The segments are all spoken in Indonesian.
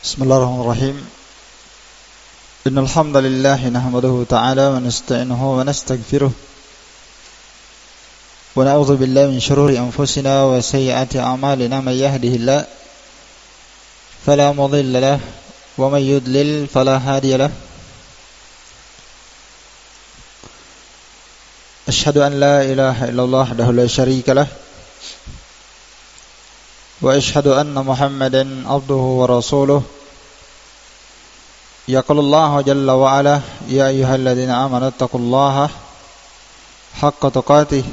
Bismillahirrahmanirrahim. Innal hamdalillah nahmaduhu ta'ala wa nasta'inuhu wa nastaghfiruh. Wa na'udzu billahi min shururi anfusina wa sayyiati a'malina may yahdihillahu fala mudilla lahu wa may yudlil fala hadiya lahu. Asyhadu an la ilaha illallah wahdahu la syarika lahu wa asyhadu anna Muhammadan abduhu wa rasuluh. Yaqulullahu jalla wa ala ya ayyuhalladzina amanu taqullaha haqqa tuqatih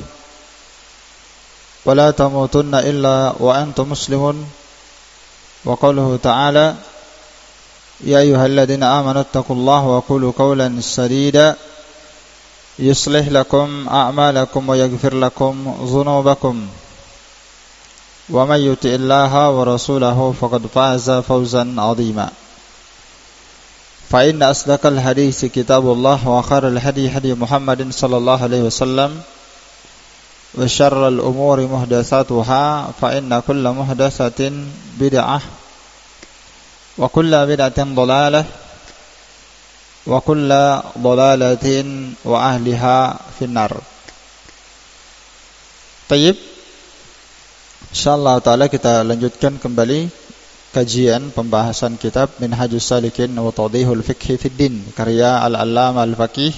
wa la tamutunna illa wa antum muslimun. Wa qawluhu ta'ala ya ayyuhalladzina amanu taqullaha wa qulu qawlan sadida yuslih lakum a'malakum wa yaghfir lakum dhunubakum. Wa may yuti'illaha wa rasulahu faqad faza fawzan 'azima. Fa inna asdaqal hadits kitabullah wa khairal hadi hadi Muhammadin sallallahu alaihi wasallam wa syarral umuri muhdatsatuha fa inna kulla muhdatsatin bid'ah wa kulla bid'atin dhalalah wa kulla dhalalatin wa ahliha finnar. Tayyib. Insyaallah ta'ala kita lanjutkan kembali kajian pembahasan kitab Minhajus Salikin wa Tawdihul Fiqhi fid Din karya Al-Allamah Al-Faqih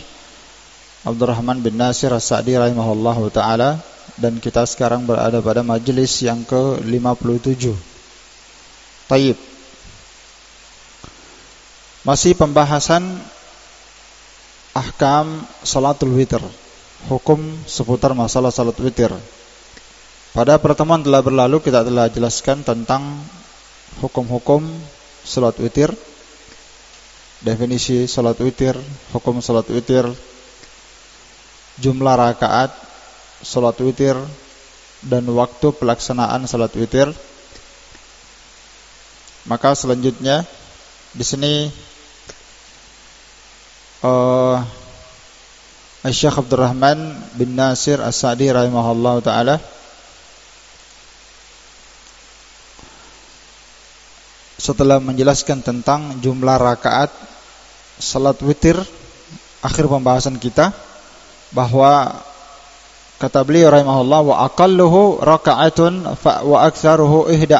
Abdurrahman bin Nasir As-Sa'di rahimahullahu ta'ala, dan kita sekarang berada pada majelis yang ke-57. Tayyib. Masih pembahasan ahkam salatul witir, hukum seputar masalah salat witir. Pada pertemuan telah berlalu kita telah jelaskan tentang hukum-hukum salat witir, definisi salat witir, hukum salat witir, jumlah rakaat salat witir, dan waktu pelaksanaan salat witir. Maka selanjutnya di sini Syekh Abdurrahman bin Nasir As-Sa'di rahimahullahu taala setelah menjelaskan tentang jumlah rakaat salat witir, akhir pembahasan kita, bahwa kata beliau rahimahullah wa aqalluhu raka'atun wa aktsaruhu 11.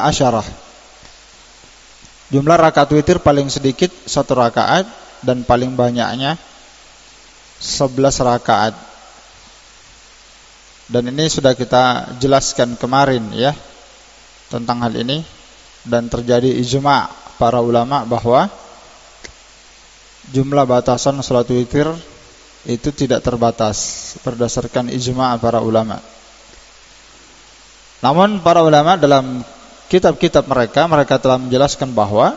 Jumlah rakaat witir paling sedikit 1 rakaat dan paling banyaknya 11 rakaat. Dan ini sudah kita jelaskan kemarin ya tentang hal ini, dan terjadi ijma' para ulama bahwa jumlah batasan salat witir itu tidak terbatas berdasarkan ijma' para ulama. Namun para ulama dalam kitab-kitab mereka telah menjelaskan bahwa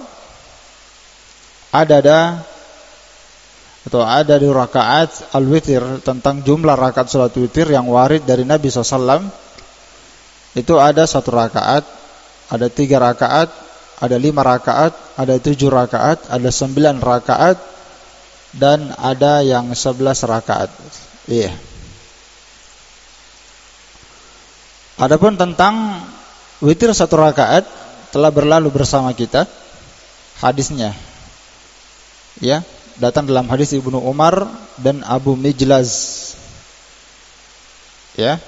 ada di rakaat al-witir, tentang jumlah rakaat salat witir yang warid dari Nabi SAW. Itu ada 1 rakaat, ada 3 rakaat, ada 5 rakaat, ada 7 rakaat, ada 9 rakaat, dan ada yang 11 rakaat. Iya. Adapun tentang witir 1 rakaat telah berlalu bersama kita hadisnya. Ya, datang dalam hadis Ibnu Umar dan Abu Mijlaz. Ya,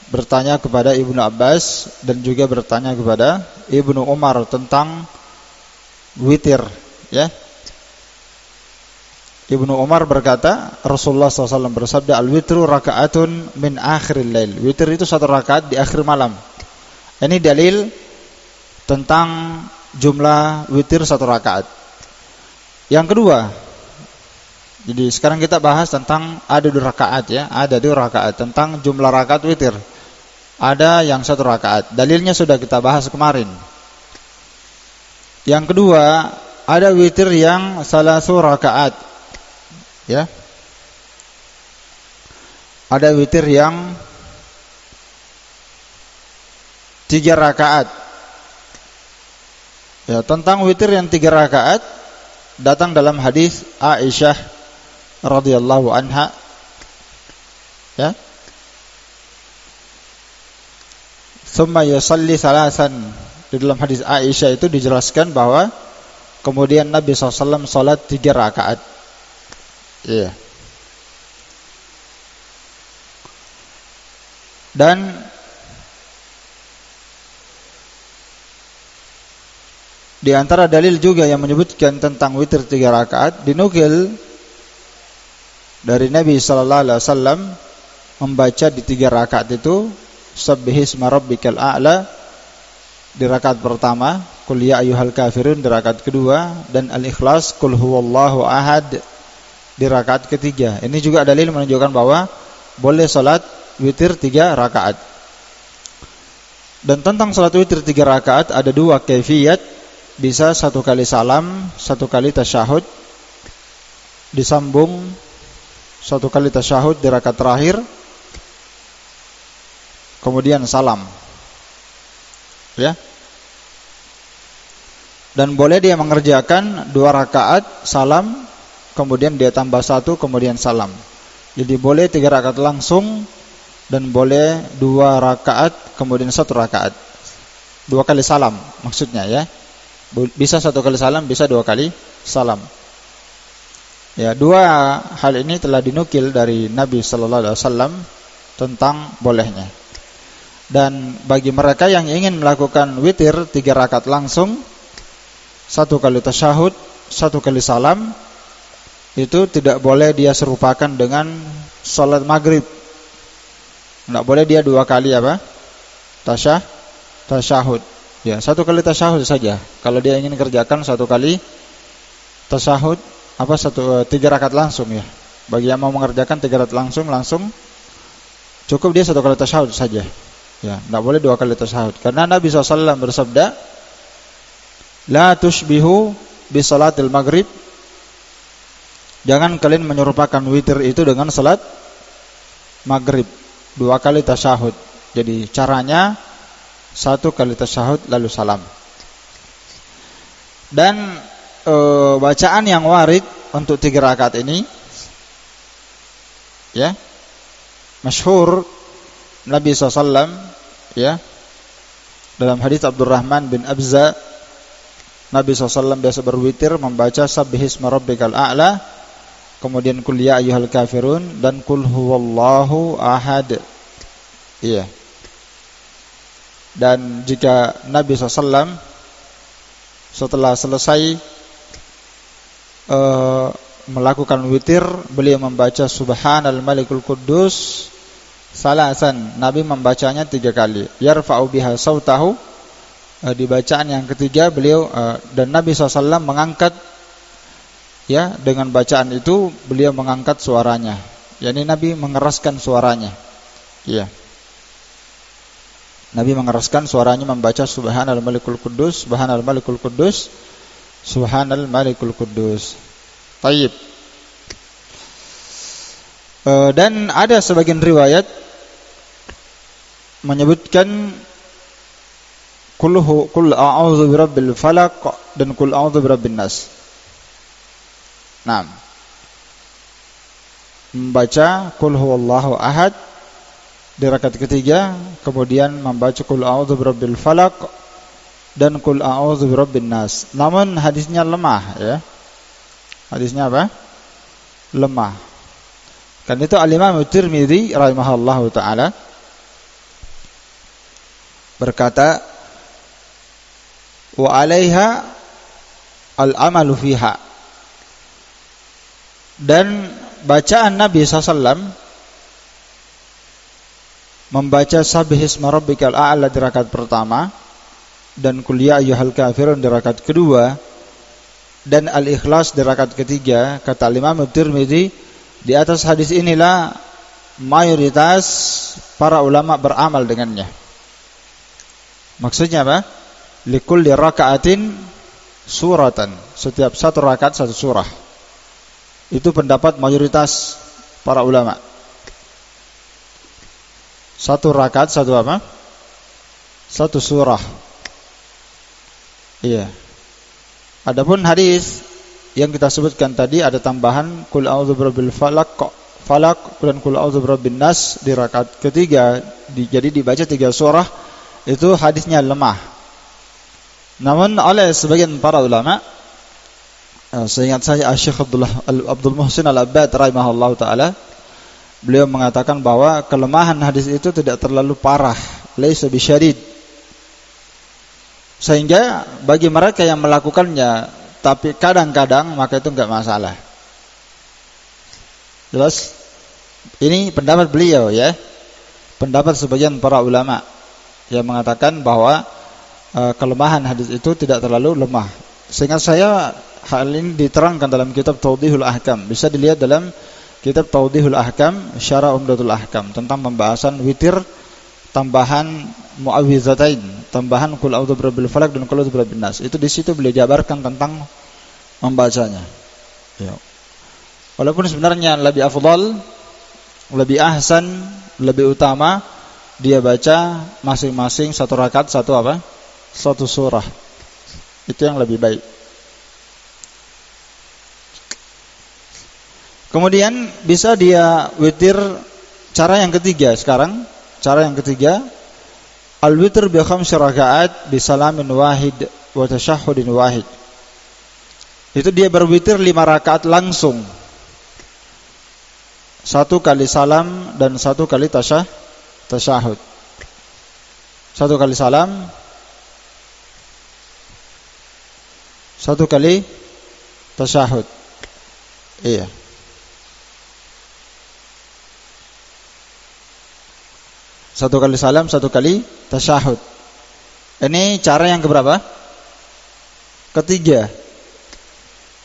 bertanya kepada Ibnu Abbas dan juga bertanya kepada Ibnu Umar tentang witir, ya. Ibnu Umar berkata, Rasulullah SAW bersabda, al-witru raka'atun min akhiril lail. Witir itu 1 rakaat di akhir malam. Ini dalil tentang jumlah witir 1 rakaat. Yang kedua, jadi sekarang kita bahas tentang ada 2 rakaat ya, ada 2 rakaat tentang jumlah rakaat witir. Ada yang 1 rakaat. Dalilnya sudah kita bahas kemarin. Yang kedua, ada witir yang 3 rakaat. Ya. Ada witir yang 3 rakaat. Ya, tentang witir yang 3 rakaat datang dalam hadis Aisyah radhiyallahu anha. Ya. Tsumma yusalli salasan. Di dalam hadis Aisyah itu dijelaskan bahwa kemudian Nabi SAW sholat 3 rakaat. Iya. Dan di antara dalil juga yang menyebutkan tentang witir 3 rakaat dinukil dari Nabi sallallahu alaihi wasallam membaca di 3 rakaat itu Sabbihisma rabbikal a'la di rakaat pertama, Qul ya ayyuhal kafirun di rakaat kedua, dan Al-Ikhlas Qul huwallahu ahad di rakaat ketiga. Ini juga dalil menunjukkan bahwa boleh salat witir 3 rakaat. Dan tentang salat witir 3 rakaat ada 2 kaifiyat. Bisa 1 kali salam, 1 kali tasyahud, disambung 1 kali tasyahud di rakaat terakhir, kemudian salam. Ya. Dan boleh dia mengerjakan 2 rakaat salam, kemudian dia tambah 1, kemudian salam. Jadi boleh 3 rakaat langsung, dan boleh 2 rakaat kemudian 1 rakaat. 2 kali salam maksudnya ya. Bisa 1 kali salam, bisa 2 kali salam. Ya, 2 hal ini telah dinukil dari Nabi sallallahu alaihi wasallam tentang bolehnya. Dan bagi mereka yang ingin melakukan witir 3 rakaat langsung, 1 kali tasyahud, 1 kali salam, itu tidak boleh dia serupakan dengan salat maghrib. Tidak boleh dia 2 kali apa? Tasyahud. Ya, 1 kali tasyahud saja. Kalau dia ingin kerjakan 1 kali tasyahud, 3 rakaat langsung ya. Bagi yang mau mengerjakan 3 rakaat langsung cukup dia 1 kali tasyahud saja. Ya, tidak boleh 2 kali tasyahud. Karena Nabi SAW bersabda, La tushbihu bisalatil maghrib. Jangan kalian menyerupakan witir itu dengan salat maghrib, 2 kali tasyahud. Jadi caranya 1 kali tasyahud lalu salam. Dan bacaan yang warid untuk 3 rakaat ini ya, masyhur Nabi SAW ya, dalam hadis Abdurrahman bin Abza, Nabi SAW biasa berwitir membaca Sabbihisma rabbikal a'la, kemudian Qul ya ayyuhal kafirun, dan Qul huwallahu ahad. Iya. Dan jika Nabi SAW setelah selesai melakukan witir, beliau membaca Subhanal Malikul Quddus salasan. Nabi membacanya 3 kali. Yarfa'u biha sautahu. Di bacaan yang ketiga beliau dan Nabi SAW mengangkat ya, dengan bacaan itu beliau mengangkat suaranya. Yani Nabi mengeraskan suaranya. Ya. Nabi mengeraskan suaranya membaca Subhanal Malikul Quddus, Subhanal Malikul Quddus, Subhanal Malikul Quddus. Tayyib. Dan ada sebagian riwayat menyebutkan Qul a'udzu birabbil falaq dan Qul a'udzu birabbin nas. Nah, membaca Qul huwallahu ahad di rakaat ketiga, kemudian membaca Qul a'udzu birabbil falaq dan Qul a'udzu birabbin nas. Namun hadisnya lemah ya. Hadisnya apa? Lemah. Kan itu Al-Imam Tirmidzi rahimahullahu taala berkata, wa 'alaiha al-amalu fiha. Dan bacaan Nabi SAW membaca Sabbihisma rabbikal a'la di rakaat pertama, dan Qul ya ayyuhal kafirun di rakaat kedua, dan Al-Ikhlas di rakaat ketiga, kata Imam Tirmidzi, di atas hadis inilah mayoritas para ulama beramal dengannya. Maksudnya apa? Likulli raka'atin suratan. Setiap 1 rakaat 1 surah. Itu pendapat mayoritas para ulama. 1 rakaat 1 apa? 1 surah. Iya. Adapun hadis yang kita sebutkan tadi ada tambahan Qul a'udzu birabbil falaq dan Qul a'udzu birabbin nas di rakaat ketiga. Jadi dibaca 3 surah. Itu hadisnya lemah. Namun oleh sebagian para ulama Seingat saya Syekh Abdul Muhsin Al-Abbad rahimahullah ta'ala, beliau mengatakan bahwa kelemahan hadis itu tidak terlalu parah, laisa bisyadid, sehingga bagi mereka yang melakukannya tapi kadang-kadang, maka itu enggak masalah. Jelas? Ini pendapat beliau ya, pendapat sebagian para ulama yang mengatakan bahwa kelemahan hadis itu tidak terlalu lemah. Sehingga saya hal ini diterangkan dalam kitab Tawdihul Ahkam. Bisa dilihat dalam kitab Tawdihul Ahkam, Syarah Umdatul Ahkam, tentang pembahasan witir tambahan muawwidzatain, tambahan qul a'udzu birabbil falaq dan qul a'udzu birabbin nas. Itu di situ beliau jabarkan tentang membacanya. Ya. Walaupun sebenarnya lebih afdal, lebih ahsan, lebih utama dia baca masing-masing satu rakaat satu surah. Itu yang lebih baik. Kemudian bisa dia witir cara yang ketiga sekarang. Cara yang ketiga, al-witr bi khamsi rakaat bi salamin wahid wa tasyahhudin wahid. Itu dia berwitir 5 rakaat langsung. 1 kali salam dan 1 kali tasyahud. 1 kali salam, 1 kali tasyahud. Iya. 1 kali salam, 1 kali tasyahud. Ini cara yang keberapa? Ketiga.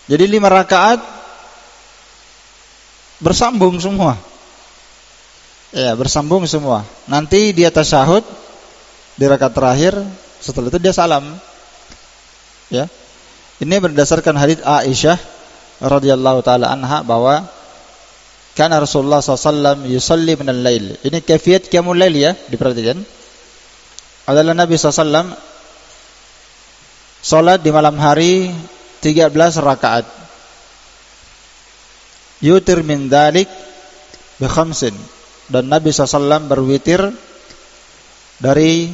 Jadi 5 rakaat bersambung semua. Ya, bersambung semua. Nanti dia tasyahud di rakaat terakhir, setelah itu dia salam. Ya. Ini berdasarkan hadits Aisyah radhiyallahu taala anha bahwa kana Rasulullah SAW yusalli minal lail. Ini kaifiat qiyamul lail ya, diperhatikan. Adalah Nabi SAW salat di malam hari 13 rakaat. Yutir min dzalik bi khamsin, dan Nabi SAW berwitir dari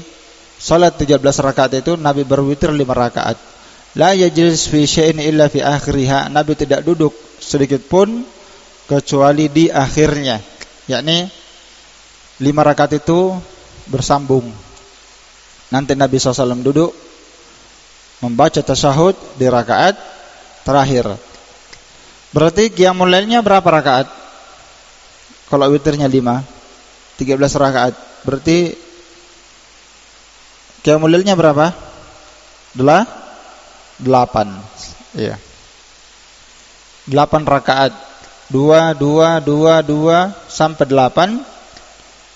salat 13 rakaat itu, Nabi berwitir 5 rakaat. La yajlis fi syai'in illa fi akhiriha, Nabi tidak duduk sedikit pun kecuali di akhirnya. Yakni 5 rakaat itu bersambung. Nanti Nabi SAW duduk membaca tasyahud di rakaat terakhir. Berarti qiyamul lailnya berapa rakaat? Kalau witirnya 5, 13 rakaat. Berarti qiyamul lailnya berapa? 8. Iya. 8 rakaat. 2 sampai 8.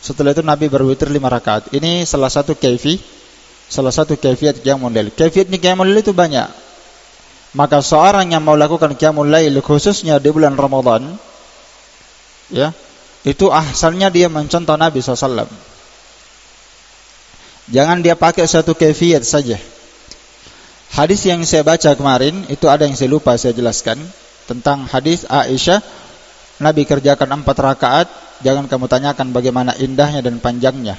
Setelah itu Nabi berwitir 5 rakaat. Ini salah satu kaifiat qiyamul lail. Kaifiat qiyamul lail itu banyak. Maka seorang yang mau lakukan qiyamul lail khususnya di bulan Ramadan, ya, itu ahsannya dia mencontoh Nabi SAW. Jangan dia pakai satu kaifiat saja. Hadis yang saya baca kemarin itu ada yang saya lupa saya jelaskan tentang hadis Aisyah, Nabi kerjakan 4 rakaat, jangan kamu tanyakan bagaimana indahnya dan panjangnya.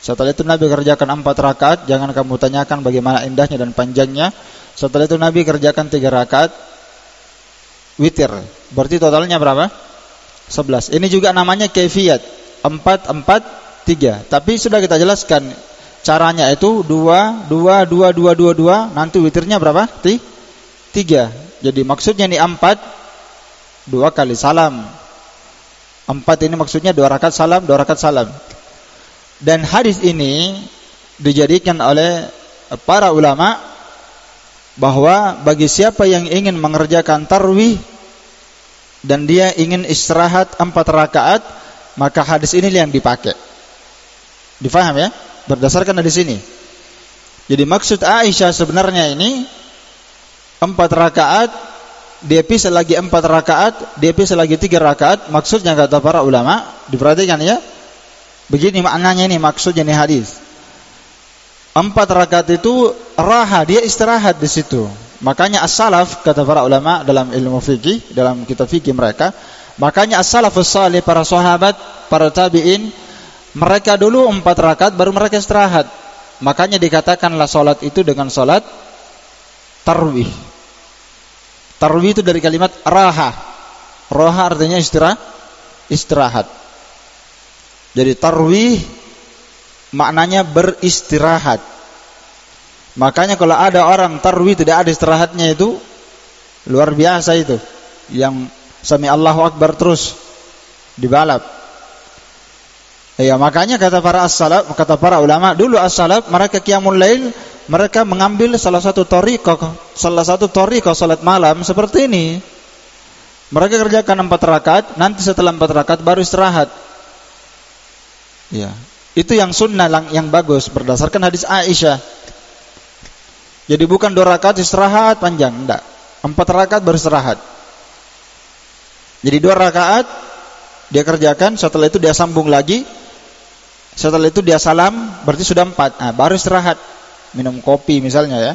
Setelah itu Nabi kerjakan 4 rakaat, jangan kamu tanyakan bagaimana indahnya dan panjangnya. Setelah itu Nabi kerjakan 3 rakaat witir. Berarti totalnya berapa? 11. Ini juga namanya kaifiyat 4-4-3. Tapi sudah kita jelaskan caranya itu 2. Nanti witirnya berapa? 3. Jadi maksudnya ini 4, 2 kali salam. 4 ini maksudnya 2 rakaat salam, 2 rakaat salam. Dan hadis ini dijadikan oleh para ulama bahwa bagi siapa yang ingin mengerjakan tarwih dan dia ingin istirahat 4 rakaat, maka hadis ini yang dipakai. Difaham ya? Berdasarkan hadis ini. Jadi maksud Aisyah sebenarnya ini 4 rakaat, dia pisah lagi 4 rakaat, dia pisah lagi 3 rakaat. Maksudnya kata para ulama, diperhatikan ya. Begini maknanya ini, maksudnya ini hadis. 4 rakaat itu raha, dia istirahat di situ. Makanya as-salaf, kata para ulama dalam ilmu fikih, dalam kitab fikih mereka, makanya as-salafus salih, para sahabat, para tabi'in, mereka dulu 4 rakaat baru mereka istirahat. Makanya dikatakanlah salat itu dengan salat tarwih. Tarwi itu dari kalimat raha. Raha artinya istirahat. Jadi tarwi maknanya beristirahat. Makanya kalau ada orang tarwi tidak ada istirahatnya itu luar biasa itu. Yang sami Allahu Akbar terus dibalap. Ya, makanya kata para ulama dulu as-salaf, mereka qiyamul lail, mereka mengambil salah satu thariqah salat malam seperti ini. Mereka kerjakan 4 rakaat, nanti setelah 4 rakaat baru istirahat. Ya, itu yang sunnah yang bagus berdasarkan hadis Aisyah. Jadi bukan 2 rakaat istirahat panjang, enggak. 4 rakaat baru istirahat. Jadi 2 rakaat dia kerjakan, setelah itu dia sambung lagi. Setelah itu dia salam, berarti sudah 4. Nah, baru istirahat. Minum kopi misalnya ya.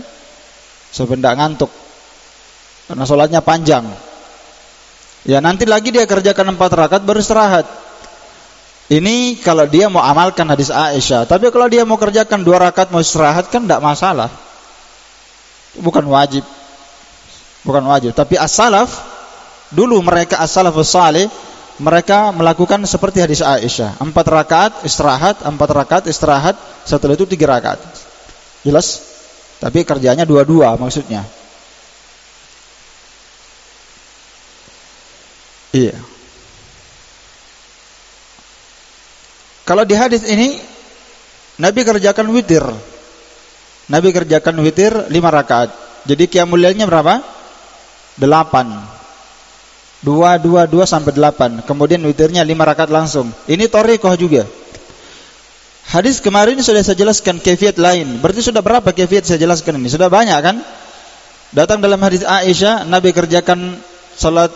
Supaya ngantuk. Karena sholatnya panjang. Ya, nanti lagi dia kerjakan 4 rakaat baru istirahat. Ini kalau dia mau amalkan hadis Aisyah. Tapi kalau dia mau kerjakan 2 rakaat mau istirahat kan tidak masalah. Bukan wajib. Tapi as-salaf dulu mereka as-salafus salih, mereka melakukan seperti hadis Aisyah. 4 rakaat istirahat, 4 rakaat istirahat, setelah itu 3 rakaat. Jelas? Tapi kerjanya 2-2 maksudnya. Iya. Kalau di hadis ini Nabi kerjakan witir. Nabi kerjakan witir 5 rakaat. Jadi qiyamul lailnya berapa? 8. 2 sampai 8. Kemudian witirnya 5 rakaat langsung. Ini thariqah juga. Hadis kemarin sudah saya jelaskan kaifiat lain. Berarti sudah berapa kaifiat saya jelaskan ini? Sudah banyak kan? Datang dalam hadis Aisyah, Nabi kerjakan salat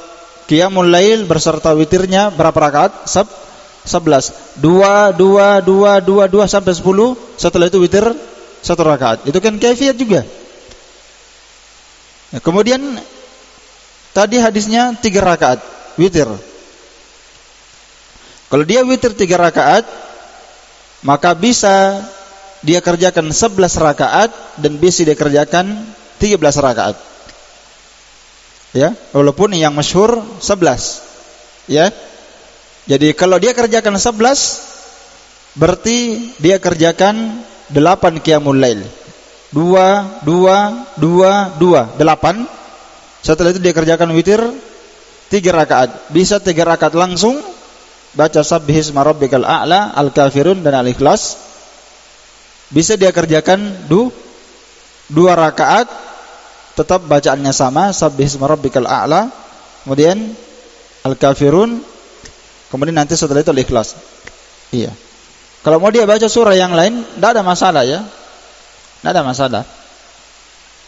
qiyamul lail berserta witirnya berapa rakaat? 11. 2 sampai 10. Setelah itu witir 1 rakaat. Itu kan kaifiat juga. Nah, kemudian tadi hadisnya 3 rakaat witir. Kalau dia witir 3 rakaat, maka bisa dia kerjakan 11 rakaat dan bisa dia kerjakan 13 rakaat. Ya, walaupun yang masyhur 11. Ya. Jadi kalau dia kerjakan 11, berarti dia kerjakan 8 qiyamul lail. 2, 8. Setelah itu dia kerjakan witir 3 rakaat. Bisa 3 rakaat langsung baca sabbihisma rabbikal a'la, al-kafirun dan al-ikhlas. Bisa dia kerjakan 2 rakaat, tetap bacaannya sama, sabbihisma rabbikal a'la, kemudian al-kafirun, kemudian nanti setelah itu al-ikhlas. Iya. Kalau mau dia baca surah yang lain, tidak ada masalah ya. Tidak ada masalah.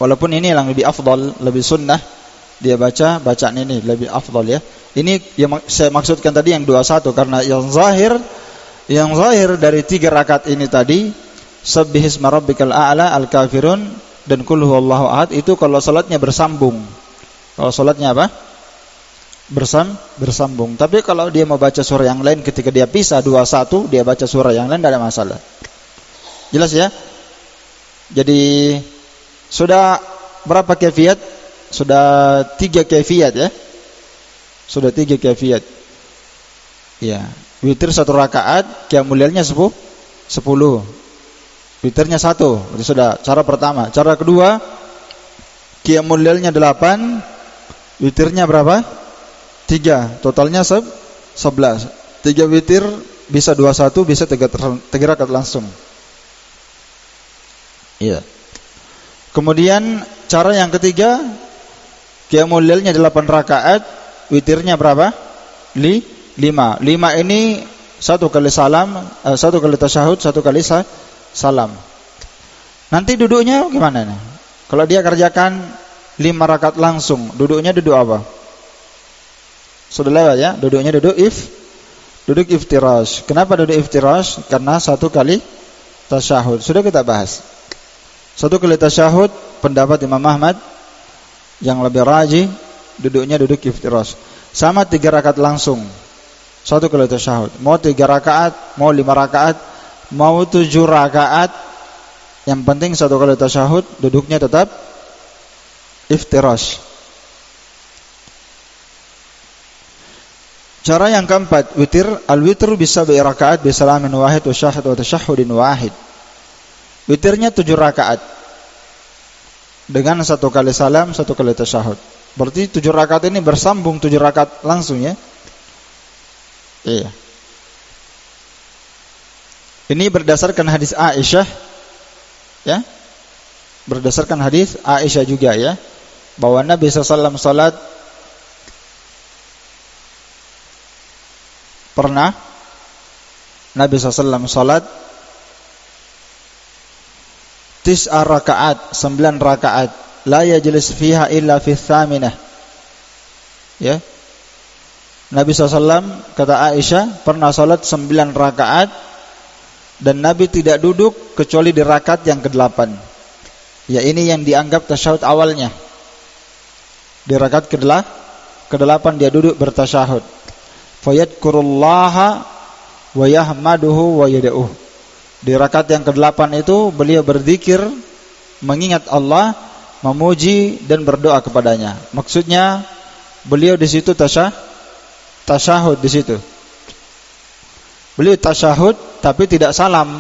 Walaupun ini yang lebih afdal, lebih sunnah, dia baca bacaan ini lebih afdal ya. Ini yang saya maksudkan tadi yang 21, karena yang zahir dari 3 rakaat ini tadi, sabbihisma rabbikal a'la, al-kafirun dan qul huwallahu ahad, itu kalau salatnya bersambung. Kalau salatnya apa? Bersambung. Tapi kalau dia mau baca surah yang lain ketika dia pisah 21, dia baca surah yang lain, tidak ada masalah. Jelas ya? Jadi sudah berapa kaifiat? Sudah 3 kaifiat ya. Sudah 3 kaifiat. Ya, witir 1 rakaat, qiyamul lailnya 10. Witirnya 1. Itu sudah cara pertama. Cara kedua, qiyamul lailnya 8, witirnya berapa? 3. Totalnya 11. 3 witir bisa 21, bisa 3 rakaat langsung. Iya. Kemudian cara yang ketiga, qiyamul lailnya 8 rakaat, witirnya berapa? 5. 5 ini 1 kali salam, 1 kali tasyahud, 1 kali salam. Nanti duduknya gimana nih? Kalau dia kerjakan 5 rakaat langsung, duduknya duduk apa? Sudah lewat ya, duduknya duduk iftirash. Kenapa duduk iftirash? Karena 1 kali tasyahud. Sudah kita bahas. 1 kali tasyahud, pendapat Imam Ahmad yang lebih rajih, duduknya duduk iftirash. Sama 3 rakaat langsung, 1 kali tasyahud. Mau 3 rakaat, mau 5 rakaat, mau 7 rakaat, yang penting 1 kali tasyahud, duduknya tetap iftirash. Cara yang keempat, witir, al-witr bisa bi-rakaat bi salamin wahid wa syahad wa tasyahhudin wahid. Witirnya 7 rakaat. Dengan 1 kali salam, 1 kali tasyahud. Berarti 7 rakaat ini bersambung 7 rakaat langsung ya. Iya. Ini berdasarkan hadis Aisyah ya. Berdasarkan hadis Aisyah juga ya, bahwa Nabi SAW salat pernah Nabi SAW salat 9 rakaat, 9 rakaat, la yajlis fiha illa fi tsaminah. Ya. Nabi SAW, kata Aisyah, pernah salat 9 rakaat dan Nabi tidak duduk kecuali di rakaat yang ke-8. Ya, ini yang dianggap tasyahud awalnya. Di rakaat ke-8 dia duduk bertasyahud. Fayadkurullaha wa yahmaduhu wa yad'uh. Di rakaat yang ke-8 itu beliau berzikir, mengingat Allah, memuji dan berdoa kepadanya. Maksudnya beliau di situ tasyahud di situ. Beliau tasyahud tapi tidak salam.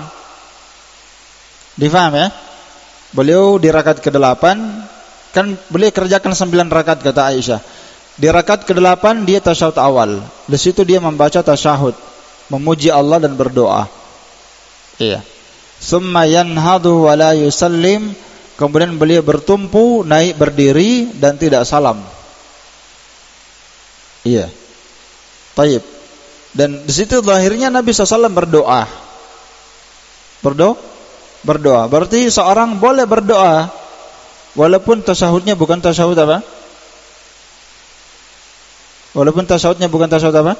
Difaham ya? Beliau di rakaat ke-8 kan beliau kerjakan 9 rakaat kata Aisyah. Di rakaat ke-8 dia tasyahud awal. Di situ dia membaca tasyahud, memuji Allah dan berdoa. Iya. Summa yanhadu wa la yusallim. Kemudian beliau bertumpu, naik berdiri dan tidak salam. Iya. Taib. Dan di situ lahirnya Nabi SAW berdoa. Berdoa. Berarti seorang boleh berdoa walaupun tasyahudnya bukan tasyahud apa? Walaupun tasyahudnya bukan tasyahud apa?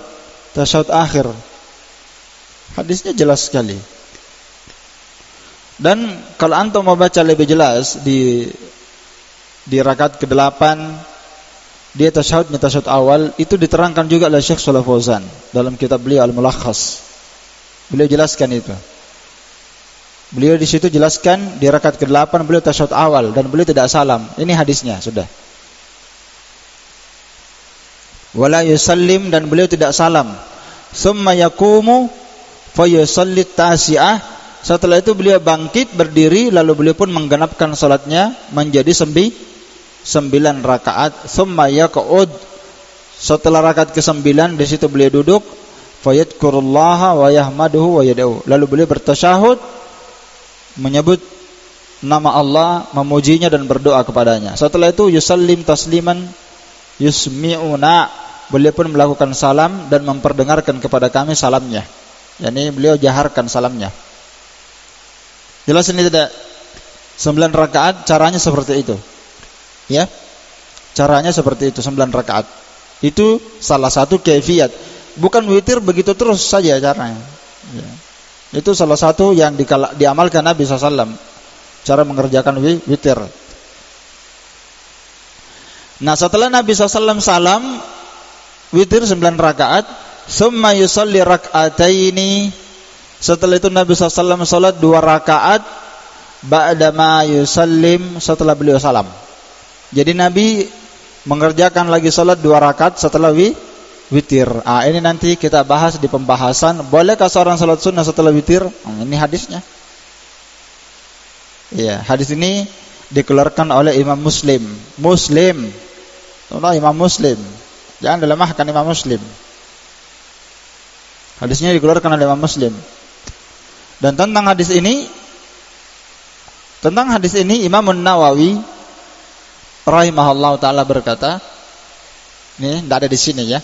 Tasyahud akhir. Hadisnya jelas sekali. Dan kalau antum mau baca lebih jelas di rakaat ke-8 dia tasyahudnya tasyahud awal, itu diterangkan juga oleh Syekh Shalih Fauzan dalam kitab beliau Al-Mulakhas. Beliau jelaskan itu. Beliau di situ jelaskan di rakaat ke-8 beliau tasyahud awal dan beliau tidak salam. Ini hadisnya sudah. Wala yusallim, dan beliau tidak salam. Summa yaqumu fa yusalli tasi'ah. Setelah itu beliau bangkit berdiri, lalu beliau pun menggenapkan salatnya menjadi 9 rakaat. Summa yaq'ud. Setelah rakaat ke-9 di situ beliau duduk. Fayadkurullaha wa yahmaduhu wa yad'u. Lalu beliau bertasyahud, menyebut nama Allah, memujinya dan berdoa kepadanya. Setelah itu yusallim tasliman yusmi'una. Beliau pun melakukan salam dan memperdengarkan kepada kami salamnya. Yani beliau jaharkan salamnya. Jelas ini tidak? 9 rakaat caranya seperti itu. Ya. Caranya seperti itu 9 rakaat. Itu salah satu kaifiyat. Bukan witir begitu terus saja caranya. Ya. Itu salah satu yang diamalkan Nabi SAW, cara mengerjakan witir. Nah, setelah Nabi SAW salam witir 9 rakaat, summa yusalli rak'ataini. Setelah itu Nabi SAW salat 2 rakaat ba'dama yusallim, setelah beliau salam. Jadi Nabi mengerjakan lagi salat 2 rakaat setelah witir. Ini nanti kita bahas di pembahasan, bolehkah seorang salat sunnah setelah witir? Ini hadisnya. Iya, hadis ini dikeluarkan oleh Imam Muslim. Imam Muslim. Jangan dilemahkan Imam Muslim. Hadisnya dikeluarkan oleh Imam Muslim. Dan tentang hadis ini Imam Nawawi rahimahullah taala berkata, ini tidak ada di sini ya.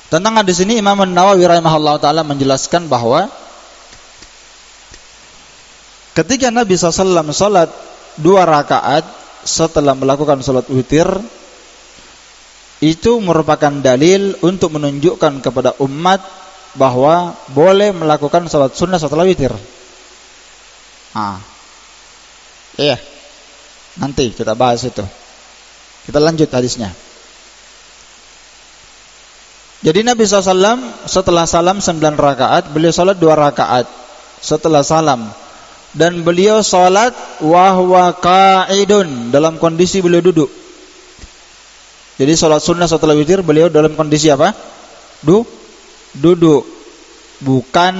Tentang hadis ini Imam Nawawi rahimahullah taala menjelaskan bahwa ketika Nabi SAW salat 2 rakaat setelah melakukan salat witir, itu merupakan dalil untuk menunjukkan kepada umat bahwa boleh melakukan salat sunnah setelah witir. Iya. Nanti kita bahas itu. Kita lanjut hadisnya. Jadi Nabi SAW setelah salam 9 rakaat, beliau salat 2 rakaat setelah salam. Dan beliau salat wa huwa qa'idun, dalam kondisi beliau duduk. Jadi sholat sunnah setelah witir beliau dalam kondisi apa? Duduk, bukan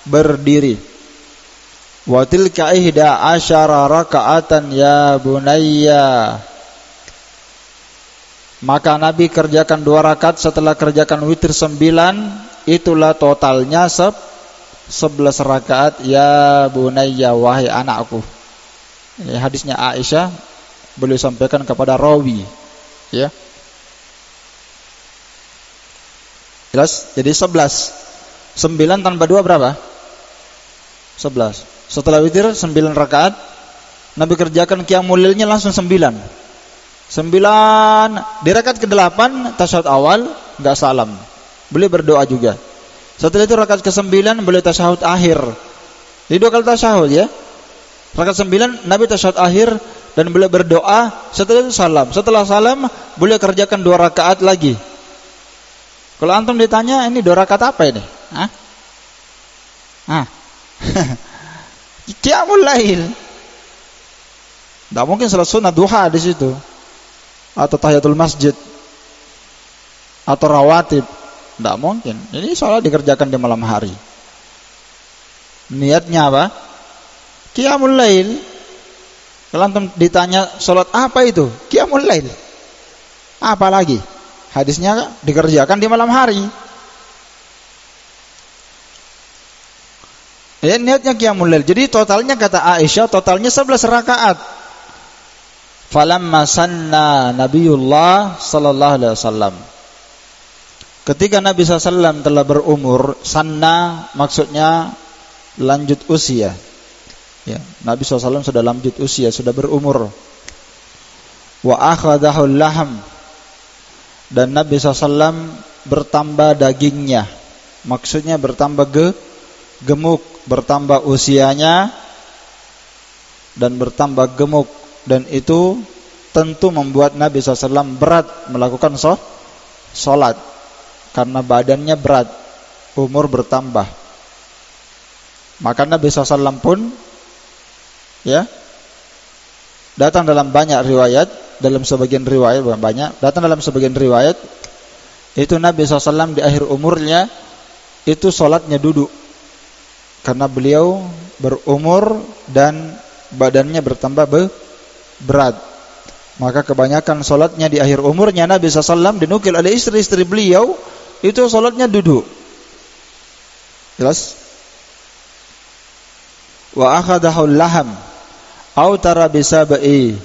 berdiri. Wa tilka ihda asyara raka'atan ya bunayya. Maka Nabi kerjakan 2 rakaat setelah kerjakan witir 9, itulah totalnya 11 rakaat ya bunayya, wahai anakku. Ini hadisnya Aisyah, beliau sampaikan kepada rawi, ya. Jelas? Jadi 11. 9 tambah 2 berapa? 11. Setelah witir 9 rakaat, Nabi kerjakan qiyamul lailnya langsung 9. 9 di rakaat ke-8 tasyahud awal enggak salam. Beliau berdoa juga. Setelah itu rakaat ke-9 beliau tasyahud akhir. Jadi 2 kali tasyahud, ya. Rakaat 9 Nabi tasyahud akhir dan beliau berdoa, setelah itu salam. Setelah salam beliau kerjakan 2 rakaat lagi. Kalau antum ditanya ini 2 rakaat apa ini? Qiyamul lail. Enggak mungkin salat sunat duha di situ. Atau tahiyatul masjid atau rawatib, tidak mungkin. Ini sholat dikerjakan di malam hari. Niatnya apa? Qiyamul lail. Kalau antum ditanya sholat apa itu? Qiyamul lail. Apa lagi? Hadisnya dikerjakan di malam hari. Ya, niatnya qiyamul lail. Jadi totalnya kata Aisyah, totalnya 11 rakaat. Falamma sanna Nabiullah sallallahu alaihi wasallam. Ketika Nabi SAW telah berumur, sanna maksudnya lanjut usia. Ya, Nabi SAW sudah lanjut usia, sudah berumur. Wa akhadahul laham, dan Nabi SAW bertambah dagingnya. Maksudnya bertambah gemuk, bertambah usianya dan bertambah gemuk. Dan itu tentu membuat Nabi SAW berat melakukan sholat, karena badannya berat, umur bertambah. Maka Nabi SAW pun, ya, datang dalam banyak riwayat, dalam sebagian riwayat banyak, datang dalam sebagian riwayat itu Nabi SAW di akhir umurnya itu sholatnya duduk, karena beliau berumur dan badannya bertambah berat. Maka kebanyakan solatnya di akhir umurnya Nabi SAW dinukil oleh istri-istri beliau itu solatnya duduk. Jelas? Wa akhadahul laham au tara bisabai.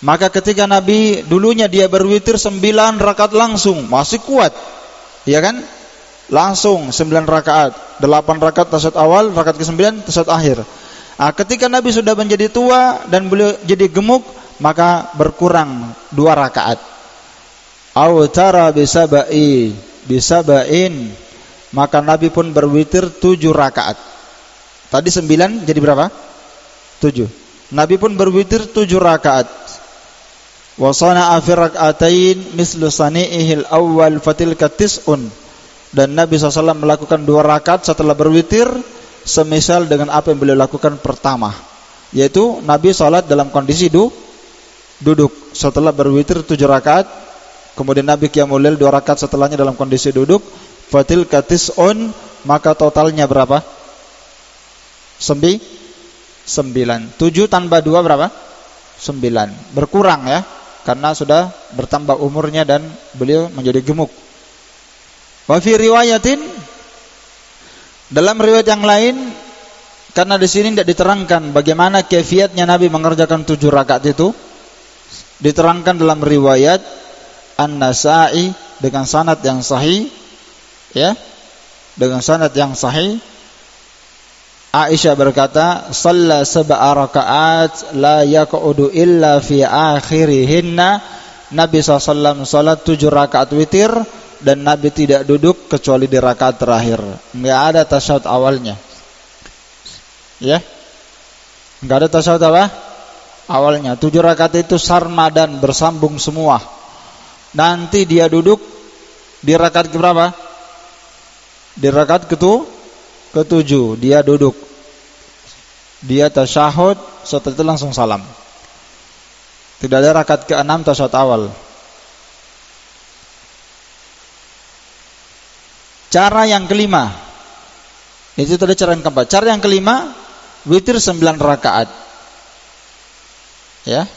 Maka ketika Nabi dulunya dia berwitir 9 rakaat langsung, masih kuat, ya kan? Langsung 9 rakaat, 8 rakaat tasyahud awal, rakaat ke-9 tasyahud akhir. Ketika Nabi sudah menjadi tua dan beliau jadi gemuk, maka berkurang 2 rakaat. Au tara bisabain, maka Nabi pun berwitir 7 rakaat. Tadi 9 jadi berapa? 7. Nabi pun berwitir 7 rakaat. Wa sana'a fi rak'atain mislu sani'ihil awwal fatilka tis'un. Dan Nabi SAW melakukan 2 rakaat setelah berwitir semisal dengan apa yang beliau lakukan pertama, yaitu Nabi sholat dalam kondisi duduk setelah berwitir 7 rakaat, kemudian Nabi qiyamul lail 2 rakaat setelahnya dalam kondisi duduk. Fatil katis'un, maka totalnya berapa? 9. 7 tambah 2 berapa? 9. Berkurang, ya, karena sudah bertambah umurnya dan beliau menjadi gemuk. Wa fi riwayatin, dalam riwayat yang lain, karena di sini tidak diterangkan bagaimana kaifiatnya Nabi mengerjakan 7 rakaat itu, diterangkan dalam riwayat An-Nasa'i dengan sanad yang sahih, ya, dengan sanad yang sahih. Aisyah berkata, "Shalla 7 rakaat la yaq'udu illa fi akhirihinna." Nabi SAW salat 7 rakaat witir dan Nabi tidak duduk kecuali di rakaat terakhir. Enggak ada tasyahud awalnya. Ya. Enggak ada tasyahud apa? Awalnya. 7 rakaat itu sarmadan, bersambung semua. Nanti dia duduk di rakaat keberapa? Di rakaat ke-7 dia duduk. Dia tasyahud, setelah itu langsung salam. Tidak ada rakaat ke-6 tasyahud awal. Cara yang kelima, itu tadi cara yang keempat. Cara yang kelima, witir 9 rakaat. Ya.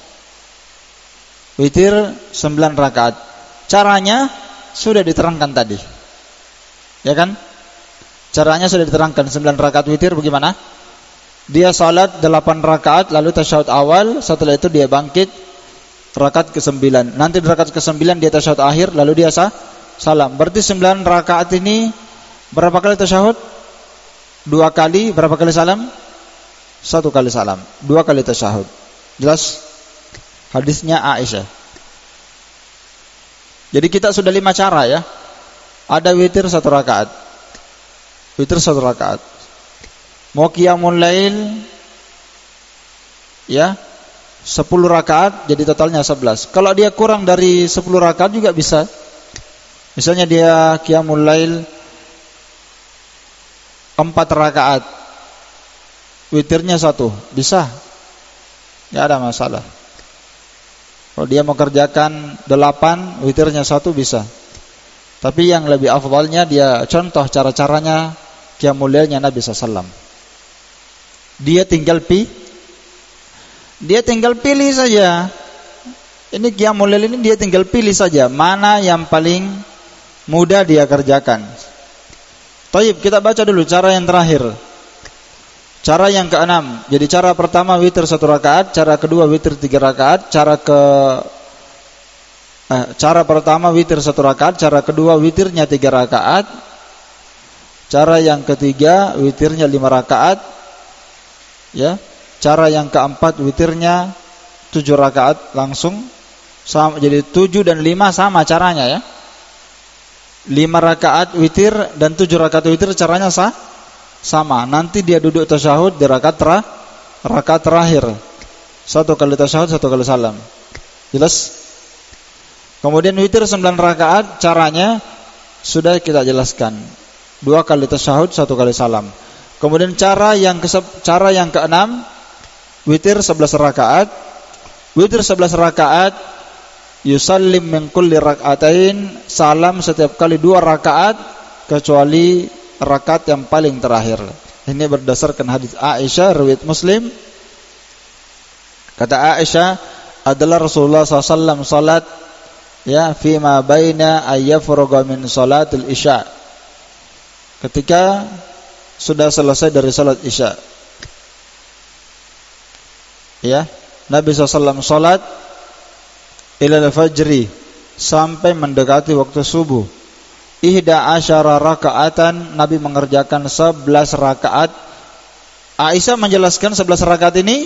Witir 9 rakaat. Caranya sudah diterangkan tadi. Ya kan? Caranya sudah diterangkan. 9 rakaat witir bagaimana? Dia salat 8 rakaat lalu tasyahud awal, setelah itu dia bangkit rakaat ke-9. Nanti di rakaat ke-9 dia tasyahud akhir lalu dia salam. Berarti 9 rakaat ini berapa kali tasyahud? 2 kali. Berapa kali salam? 1 kali salam. 2 kali tasyahud. Jelas? Hadisnya Aisyah. Jadi kita sudah 5 cara ya. Ada witir 1 rakaat. Witir 1 rakaat. Mau qiyamul lail ya 10 rakaat jadi totalnya 11. Kalau dia kurang dari 10 rakaat juga bisa. Misalnya dia qiyamul lail 4 rakaat. Witirnya 1, bisa. Enggak ada masalah. Kalau dia mau kerjakan 8, witirnya 1 bisa. Tapi yang lebih afdalnya dia contoh cara-caranya qiyamul lailnya Nabi SAW. Dia tinggal pilih saja. Ini qiyamul lail ini dia tinggal pilih saja mana yang paling mudah dia kerjakan. Baik, kita baca dulu cara yang terakhir. Cara yang ke-6. Jadi cara pertama witir 1 rakaat, cara kedua witir 3 rakaat, cara pertama witir 1 rakaat, cara kedua witirnya 3 rakaat. Cara yang ketiga witirnya 5 rakaat. Ya. Cara yang keempat witirnya 7 rakaat langsung. Sama, jadi 7 dan 5 sama caranya ya. 5 rakaat witir dan 7 rakaat witir caranya sama. Nanti dia duduk tasyahud di rakaat terakhir. 1 kali tasyahud, 1 kali salam. Jelas? Kemudian witir 9 rakaat caranya sudah kita jelaskan. 2 kali tasyahud, 1 kali salam. Kemudian cara yang ke-6 witir 11 rakaat. Witir 11 rakaat yusallim min kulli rak'atain, salam setiap kali 2 rakaat kecuali rakaat yang paling terakhir. Ini berdasarkan hadis Aisyah riwayat Muslim. Kata Aisyah, adalah Rasulullah SAW salat ya fima baina ayyafruga min salatil isya. Ketika sudah selesai dari salat isya. Ya, Nabi SAW salat ilal fajri sampai mendekati waktu subuh. Ihda asyara rakaatan, Nabi mengerjakan 11 rakaat. Aisyah menjelaskan 11 rakaat ini,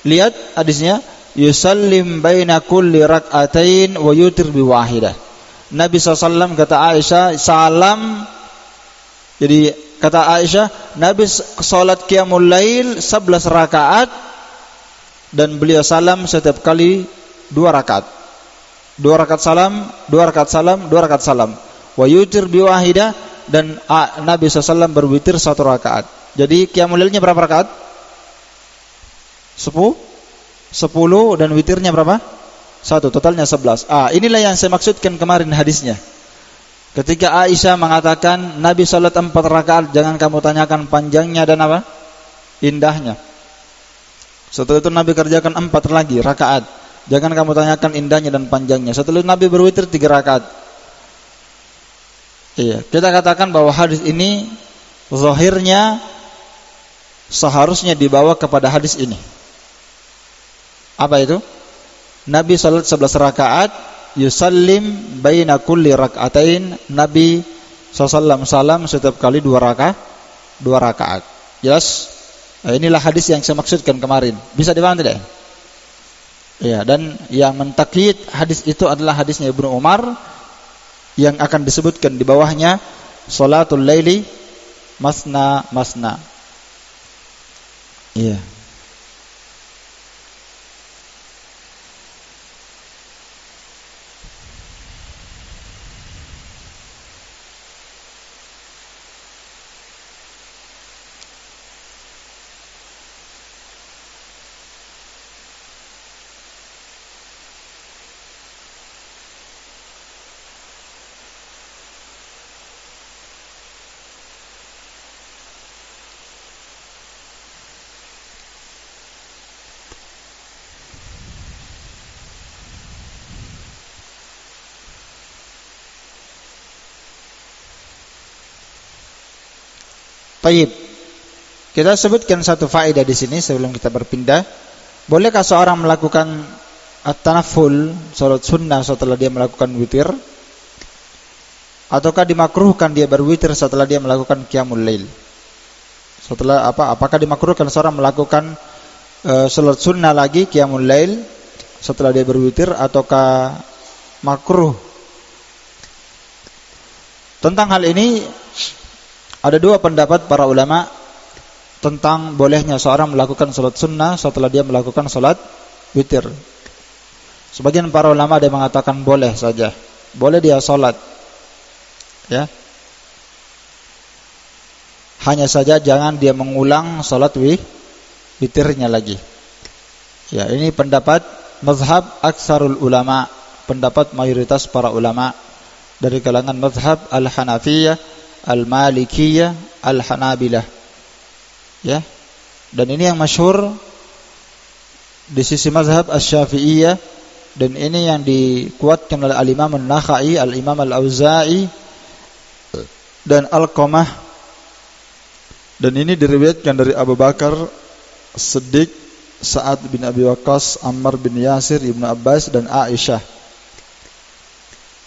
lihat hadisnya, yusallim baina kulli rak'atain wa yutir biwahidah. Nabi SAW kata Aisyah salam. Jadi kata Aisyah, Nabi salat qiyamul lail 11 rakaat dan beliau salam setiap kali 2 rakaat. 2 rakaat salam, 2 rakaat salam, 2 rakaat salam. Wa yutir biwahidah, dan Nabi SAW berwitir 1 rakaat. Jadi qiyamul lailnya berapa rakaat? 10 dan witirnya berapa? 1, totalnya 11. Inilah yang saya maksudkan kemarin hadisnya. Ketika Aisyah mengatakan Nabi salat 4 rakaat, jangan kamu tanyakan panjangnya dan apa? Indahnya. Setelah itu Nabi kerjakan 4 lagi rakaat. Jangan kamu tanyakan indahnya dan panjangnya. Setelah itu Nabi berwitir 3 rakaat. Iya, kita katakan bahwa hadis ini zahirnya seharusnya dibawa kepada hadis ini. Apa itu? Nabi salat 11 rakaat, yusallim baina kulli rak'atain. Nabi SAW salam setiap kali 2 rakaat. Jelas? Inilah hadis yang saya maksudkan kemarin. Bisa dipahami tidak? Ya, dan yang mentakyid hadis itu adalah hadisnya Ibnu Umar yang akan disebutkan di bawahnya, salatul laili masna masna. Iya. Taib. Kita sebutkan satu faedah di sini sebelum kita berpindah. Bolehkah seorang melakukan at-tanafful, salat sunnah setelah dia melakukan witir? Ataukah dimakruhkan dia berwitir setelah dia melakukan qiyamul lail? Setelah apakah dimakruhkan seorang melakukan salat sunnah lagi qiyamul lail setelah dia berwitir ataukah makruh? Tentang hal ini ada dua pendapat para ulama tentang bolehnya seorang melakukan salat sunnah setelah dia melakukan salat witir. Sebagian para ulama ada yang mengatakan boleh saja, boleh dia salat, ya. Hanya saja jangan dia mengulang salat witirnya lagi. Ya, ini pendapat mazhab aksarul ulama, pendapat mayoritas para ulama dari kalangan mazhab al-Hanafiyah, al-Malikiyah, al-Hanabilah. Ya. Dan ini yang masyhur di sisi mazhab asy-Syafi'iyah, dan ini yang dikuatkan oleh al-Imam an-Nakhai, al-Imam al-Auza'i dan Al-Qamah. Dan ini diriwayatkan dari Abu Bakar Siddiq, Sa'ad bin Abi Waqqas, Ammar bin Yasir, Ibnu Abbas dan Aisyah.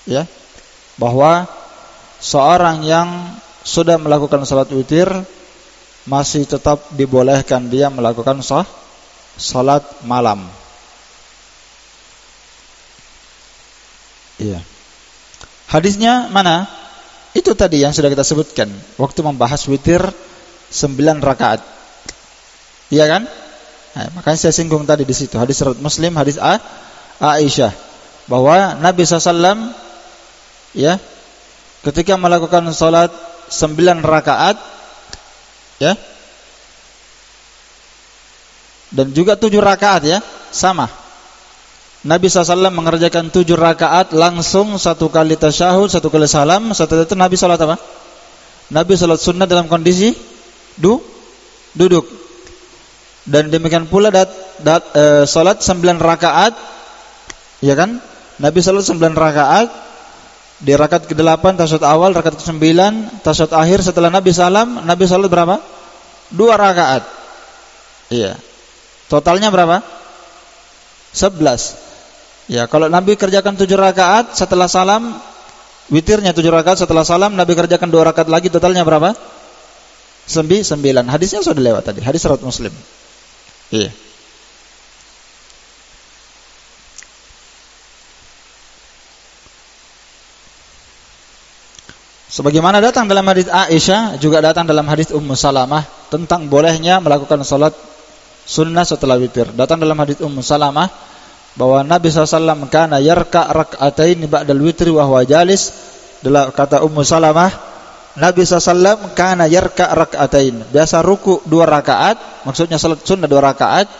Ya, bahwa seorang yang sudah melakukan salat witir masih tetap dibolehkan dia melakukan salat malam. Iya. Hadisnya mana? Itu tadi yang sudah kita sebutkan waktu membahas witir 9 rakaat. Iya kan? Nah, makanya saya singgung tadi di situ hadis riwayat Muslim, hadis Aisyah, bahwa Nabi SAW ya ketika melakukan salat 9 rakaat ya, dan juga 7 rakaat ya, sama. Nabi SAW mengerjakan 7 rakaat langsung, 1 kali tasyahud, 1 kali salam. Setelah itu Nabi salat apa? Nabi salat sunnah dalam kondisi duduk. Dan demikian pula salat 9 rakaat, ya kan? Nabi salat 9 rakaat. Di rakaat ke-8 tasyahud awal, rakaat ke-9 tasyahud akhir. Setelah Nabi salam, Nabi salat berapa? 2 rakaat. Iya. Totalnya berapa? 11. Ya, kalau Nabi kerjakan 7 rakaat setelah salam, witirnya 7 rakaat setelah salam, Nabi kerjakan 2 rakaat lagi, totalnya berapa? 9. Hadisnya sudah lewat tadi, hadis riwayat Muslim. Iya. Sebagaimana datang dalam hadis Aisyah, juga datang dalam hadis Ummu Salamah tentang bolehnya melakukan salat sunnah setelah witir. Datang dalam hadis Ummu Salamah bahwa Nabi SAW kana yarka rak'atain ba'dal witri wa huwa jalis. Dalam kata Ummu Salamah, Nabi SAW kana yarka rak'atain, biasa ruku 2 rakaat, maksudnya salat sunnah 2 rakaat,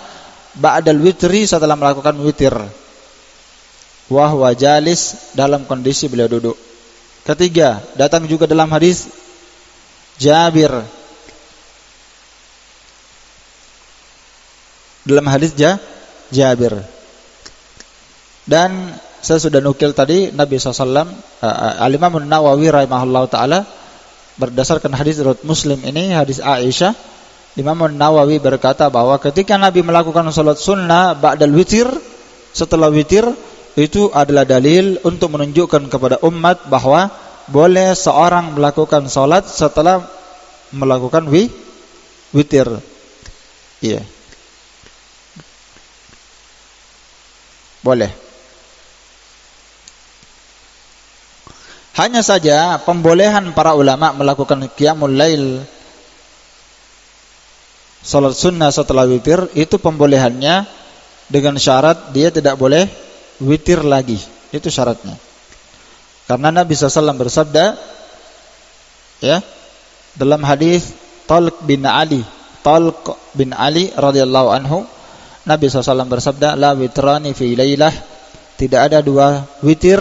ba'dal witri, setelah melakukan witir, wa huwa jalis, dalam kondisi beliau duduk. Ketiga, datang juga dalam hadis Jabir, dalam hadis Jabir. Dan saya sudah nukil tadi Nabi SAW, Al-Imam An-Nawawi rahimahullah ta'ala, berdasarkan hadis riwayat Muslim ini, hadis Aisyah, Imam An-Nawawi berkata bahwa ketika Nabi melakukan salat sunnah ba'dal witir, setelah witir, itu adalah dalil untuk menunjukkan kepada umat bahwa boleh seorang melakukan salat setelah melakukan witir. Iya. Boleh. Hanya saja pembolehan para ulama melakukan qiyamul lail, salat sunnah setelah witir, itu pembolehannya dengan syarat dia tidak boleh witir lagi. Itu syaratnya. Karena Nabi SAW bersabda ya dalam hadis Talq bin Ali radhiyallahu anhu, Nabi SAW bersabda, la witrani fi lailah, tidak ada 2 witir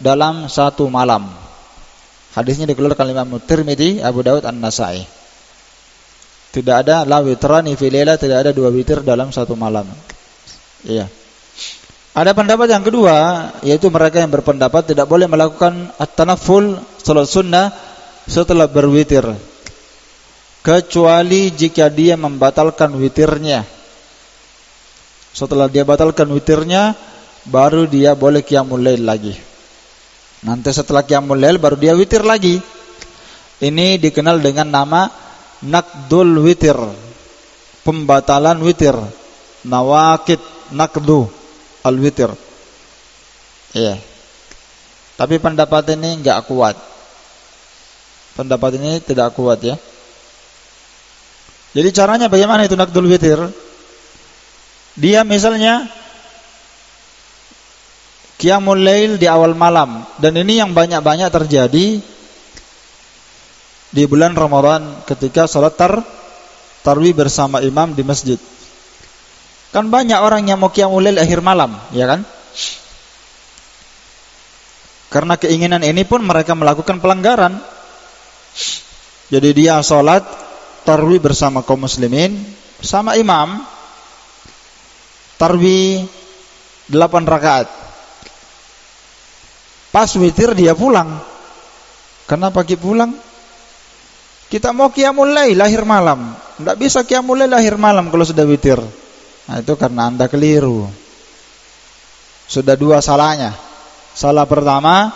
dalam 1 malam. Hadisnya dikeluarkan oleh Imam Tirmidzi, Abu Daud, An-Nasa'i. Tidak ada la witrani fi lailah, tidak ada 2 witir dalam 1 malam. Iya. Ada pendapat yang kedua, yaitu mereka yang berpendapat tidak boleh melakukan at-tanafful, salat sunnah setelah berwitir. kecuali jika dia membatalkan witirnya. Setelah dia batalkan witirnya, baru dia boleh qiyamul lail lagi. Nanti setelah qiyamul lail baru dia witir lagi. Ini dikenal dengan nama naqdul witir, pembatalan witir. Nawaqid naqdu al witir. Iya. Tapi pendapat ini enggak kuat. Pendapat ini tidak kuat ya. Jadi caranya bagaimana itu naqdul witir? Dia misalnya qiyamul lail di awal malam, dan ini yang banyak-banyak terjadi di bulan Ramadan ketika salat tarawih bersama imam di masjid. Kan banyak orang yang mau qiyamul lail akhir malam, ya kan? Karena keinginan ini pun mereka melakukan pelanggaran. Jadi dia salat tarawih bersama kaum muslimin, bersama imam, tarawih 8 rakaat. Pas witir dia pulang. Kenapa kita pulang? Kita mau qiyamul lail akhir malam. Tidak bisa qiyamul lail akhir malam kalau sudah witir. Nah, itu karena Anda keliru. Sudah dua salahnya. Salah pertama,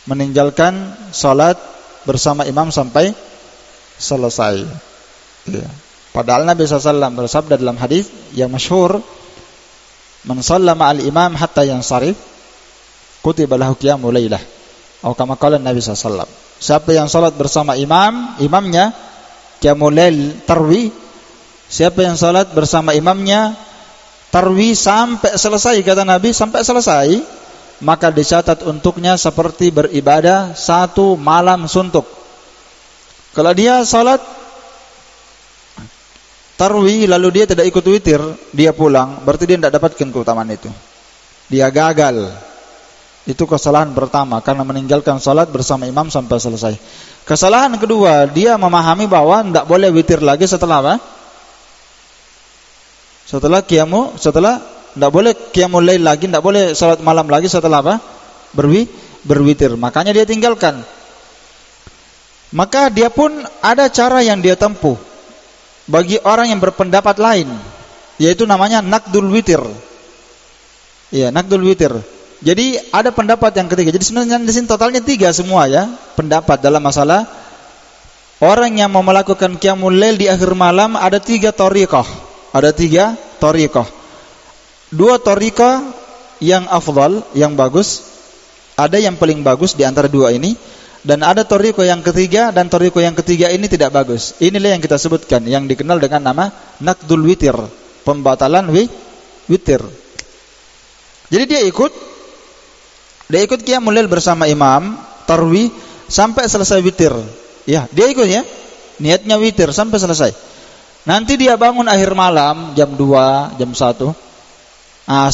meninggalkan salat bersama imam sampai selesai. Ya. Padahal Nabi SAW bersabda dalam hadis yang masyhur, "Man shalla ma'al imam hatta yansarif, kutiba lahu qiyamul lailah." Atau kama qala Nabi SAW. Siapa yang salat bersama imamnya qiyamul lail tarawih. Siapa yang salat bersama imamnya tarawih sampai selesai, kata Nabi, sampai selesai, maka dicatat untuknya seperti beribadah 1 malam suntuk. Kalau dia salat tarawih lalu dia tidak ikut witir, dia pulang, berarti dia tidak dapatkan keutamaan itu. Dia gagal. Itu kesalahan pertama, karena meninggalkan salat bersama imam sampai selesai. Kesalahan kedua, dia memahami bahwa tidak boleh witir lagi setelah apa? Setelah tidak boleh qiyamul lail lagi, tidak boleh salat malam lagi setelah apa? Berwitir. Makanya dia tinggalkan. Maka dia pun ada cara yang dia tempuh bagi orang yang berpendapat lain, yaitu namanya naqdul witir. Iya, naqdul witir. Jadi ada pendapat yang ketiga. Jadi sebenarnya di sini totalnya 3 semua ya, pendapat dalam masalah orang yang mau melakukan qiyamul lail di akhir malam. Ada 3 thariqah. Ada 3 thariqah. 2 thariqah yang afdal, yang bagus. Ada yang paling bagus di antara 2 ini. Dan ada thariqah yang ketiga, dan thariqah yang ketiga ini tidak bagus. Inilah yang kita sebutkan, yang dikenal dengan nama naqdul witir, pembatalan witir. Jadi dia ikut qiyamul lail bersama imam tarawih sampai selesai witir. Ya, dia ikut ya. Niatnya witir sampai selesai. Nanti dia bangun akhir malam jam 2, jam 1.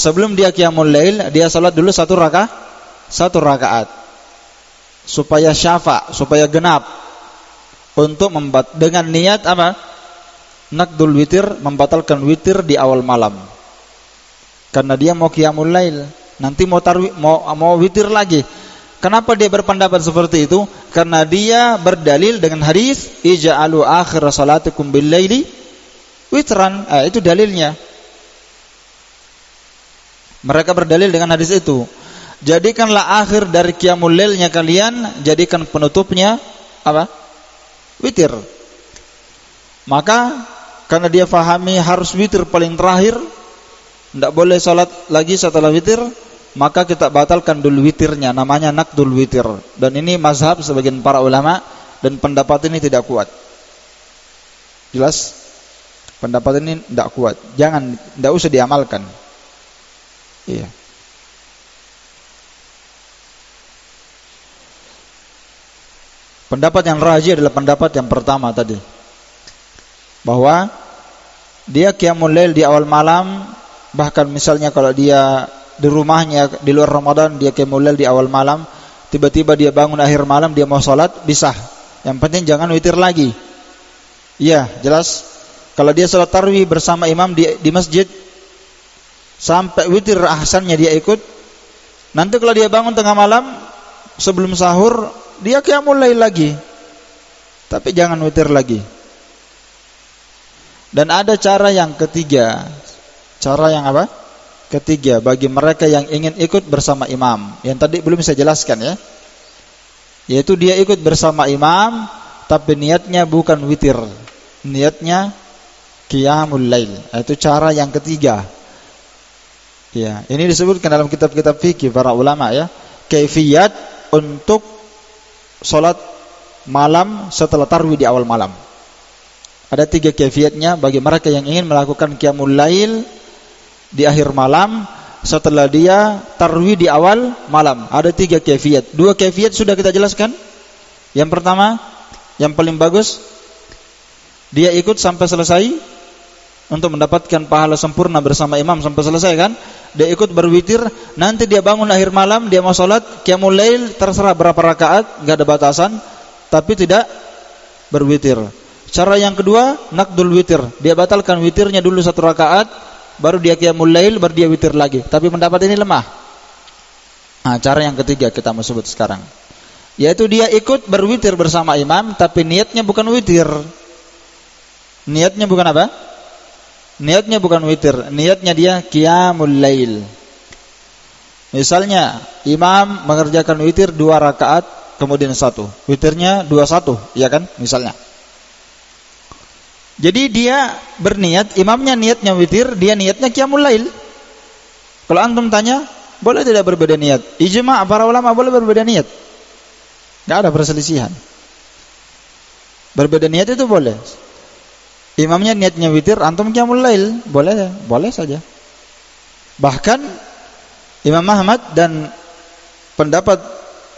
Sebelum dia qiyamul lail, dia salat dulu 1 rakaat. Supaya syafa, supaya genap, untuk dengan niat apa? Naqdul witir, membatalkan witir di awal malam. Karena dia mau qiyamul lail, nanti mau witir lagi. Kenapa dia berpendapat seperti itu? Karena dia berdalil dengan hadis ij'alu akhir salatikum bil laili witran. Itu dalilnya. Mereka berdalil dengan hadis itu. Jadikanlah akhir dari qiyamul lailnya kalian, jadikan penutupnya apa? Witir. Maka karena dia fahami harus witir paling terakhir, tidak boleh salat lagi setelah witir, maka kita batalkan dulu witirnya, namanya naqdul witir. Dan ini mazhab sebagian para ulama, dan pendapat ini tidak kuat. Jelas? Pendapat ini tidak kuat. Tidak usah diamalkan. Iya. Pendapat yang rajih adalah pendapat yang pertama tadi, bahwa dia qiyamul lail di awal malam. Bahkan misalnya kalau dia di rumahnya di luar Ramadan, dia qiyamul lail di awal malam, tiba-tiba dia bangun akhir malam, dia mau sholat, bisa. Yang penting jangan witir lagi. Iya, jelas. Kalau dia sholat tarawih bersama imam di masjid sampai witir ahsannya dia ikut. Nanti kalau dia bangun tengah malam sebelum sahur, dia qiyamul lail lagi. tapi jangan witir lagi. Dan ada cara yang ketiga. Cara yang apa? Ketiga bagi mereka yang ingin ikut bersama imam. Yang tadi belum saya jelaskan ya. Yaitu dia ikut bersama imam tapi niatnya bukan witir. Niatnya qiyamul lail. Itu cara yang ketiga. Ya, ini disebutkan dalam kitab-kitab fikih para ulama ya. Kaifiyat untuk salat malam setelah tarawih di awal malam. Ada 3 kaifiyatnya bagi mereka yang ingin melakukan qiyamul lail di akhir malam setelah dia tarawih di awal malam. Ada 3 kaifiyat. 2 kaifiyat sudah kita jelaskan. Yang pertama, yang paling bagus, dia ikut sampai selesai untuk mendapatkan pahala sempurna bersama imam sampai selesai kan. Dia ikut berwitir, nanti dia bangun akhir malam, dia mau sholat qiyamul lail, terserah berapa rakaat, gak ada batasan, tapi tidak berwitir. Cara yang kedua, naqdul witir. Dia batalkan witirnya dulu 1 rakaat, baru dia qiyamul lail, baru dia witir lagi. Tapi pendapat ini lemah. Nah, cara yang ketiga kita mau sebut sekarang, yaitu dia ikut berwitir bersama imam, tapi niatnya bukan witir. Niatnya bukan apa? Niatnya bukan witir. Niatnya dia qiyamul lail. Misalnya imam mengerjakan witir 2 rakaat, kemudian 1. Witirnya 21, ya kan? Misalnya. Jadi dia berniat, imamnya niatnya witir, dia niatnya qiyamul lail. Kalau antum tanya, boleh tidak berbeda niat? Ijma' para ulama boleh berbeda niat. Enggak ada perselisihan. Berbeda niat itu boleh. Imamnya niatnya witir, antum qiyamul lail, boleh saja. Bahkan Imam Ahmad dan pendapat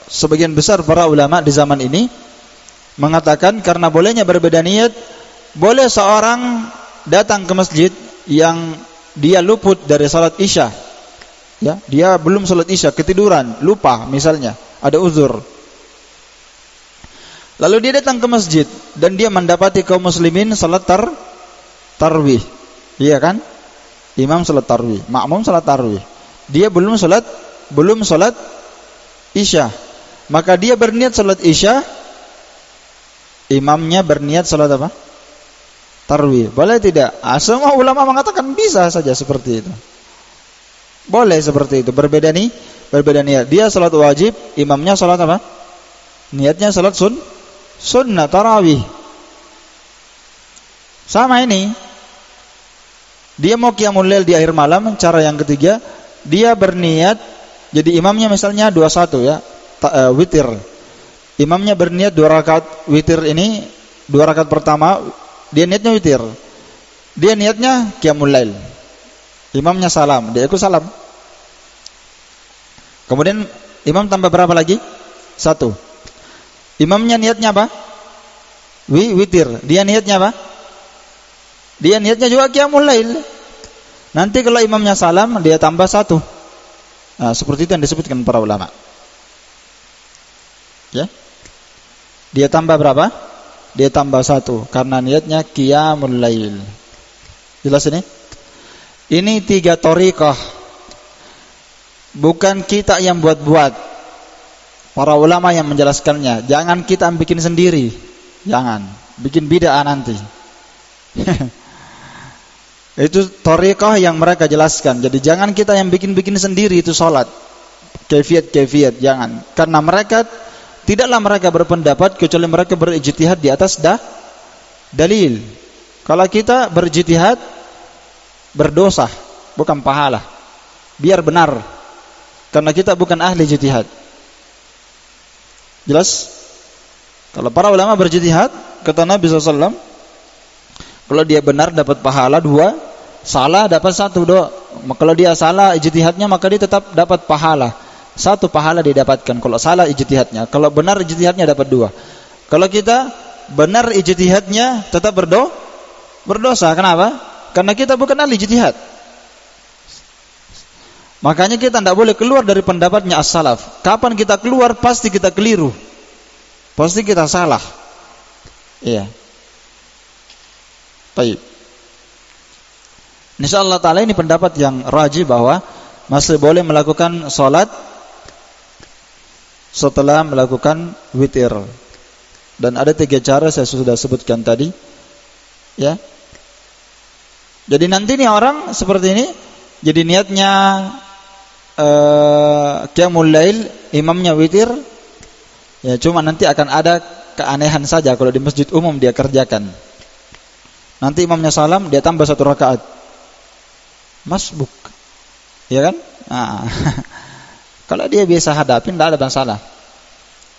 sebagian besar para ulama di zaman ini mengatakan karena bolehnya berbeda niat, boleh seorang datang ke masjid yang dia luput dari salat Isya. Ya, dia belum salat Isya, ketiduran, lupa misalnya, ada uzur. Lalu dia datang ke masjid dan dia mendapati kaum muslimin salat tarawih. Iya kan? Imam salat tarawih, makmum salat tarawih. Dia belum salat Isya. Maka dia berniat salat Isya, imamnya berniat salat apa? Tarawih. Boleh tidak? Semua ulama mengatakan bisa saja seperti itu. Boleh seperti itu. Berbeda niat. Dia salat wajib, imamnya salat apa? Niatnya salat sunnah tarawih. Sama ini. Dia mau qiyamul lail di akhir malam. Cara yang ketiga, dia berniat, jadi imamnya misalnya 21 ya, witir. Imamnya berniat 2 rakaat witir ini, 2 rakaat pertama dia niatnya witir. Dia niatnya qiyamul lail. Imamnya salam, dia ikut salam. Kemudian imam tambah berapa lagi? 1. Imamnya niatnya apa? Witir. Dia niatnya apa? Dia niatnya juga qiyamul lail. Nanti kalau imamnya salam, dia tambah 1. Nah, seperti itu yang disebutkan para ulama. Ya. Dia tambah berapa? Dia tambah 1 karena niatnya qiyamul lail. Jelas ini? Ini 3 thariqah. Bukan kita yang buat-buat. Para ulama yang menjelaskannya. Jangan kita bikin sendiri. Jangan. Bikin bid'ah nanti. Itu thariqah yang mereka jelaskan. Jadi jangan kita yang bikin-bikin sendiri itu salat. Kaifiyat, jangan. Karena tidaklah mereka berpendapat kecuali mereka berijtihad di atas dalil. Kalau kita berijtihad berdosa, bukan pahala. Biar benar. Karena kita bukan ahli ijtihad. Jelas? Kalau para ulama berijtihad, kata Nabi SAW, kalau dia benar dapat pahala 2, salah dapat 1 doa. Kalau dia salah ijtihadnya maka dia tetap dapat pahala. 1 pahala didapatkan kalau salah ijtihadnya. Kalau benar ijtihadnya dapat 2. Kalau kita benar ijtihadnya tetap berdosa. Kenapa? Karena kita bukan ahli ijtihad. Makanya kita tidak boleh keluar dari pendapatnya as-salaf. Kapan kita keluar pasti kita keliru. Pasti kita salah. Iya. Baik. Insyaallah taala ini pendapat yang rajih bahwa masih boleh melakukan salat setelah melakukan witir. Dan ada 3 cara saya sudah sebutkan tadi. Ya. Jadi nanti nih orang seperti ini, jadi niatnya qiyamul lail, imamnya witir. Ya, cuma nanti akan ada keanehan saja kalau di masjid umum dia kerjakan. Nanti imamnya salam, dia tambah 1 rakaat. Masbuk. Ya kan? Nah. Kalau dia biasa hadapin, tidak ada masalah.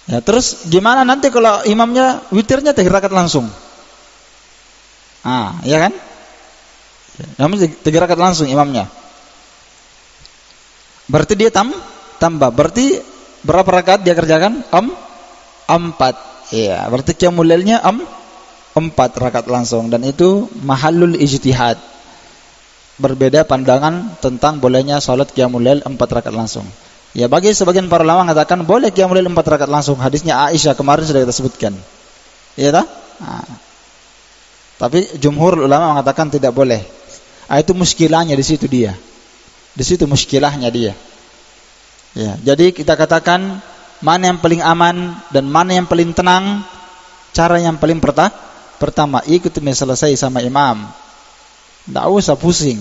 Ya, terus gimana nanti kalau imamnya witirnya 3 rakaat langsung? Ya kan? Imamnya 3 rakaat langsung imamnya. Berarti dia tambah. Berarti berapa rakaat dia kerjakan? 4. Iya, berarti qiyamul lailnya 4 rakaat langsung, dan itu mahallul ijtihad. Berbeda pandangan tentang bolehnya salat qiyamul lail 4 rakaat langsung. Ya, bagi sebagian para ulama mengatakan boleh qiyamul lail 4 rakaat langsung. Hadisnya Aisyah kemarin sudah kita sebutkan. Iya tak? Tapi jumhur ulama mengatakan tidak boleh. Itu muskilahnya di situ dia. Di situ muskilahnya dia. Ya, jadi kita katakan mana yang paling aman dan mana yang paling tenang. Cara yang paling pertama ikuti selesai sama imam. Tidak usah pusing.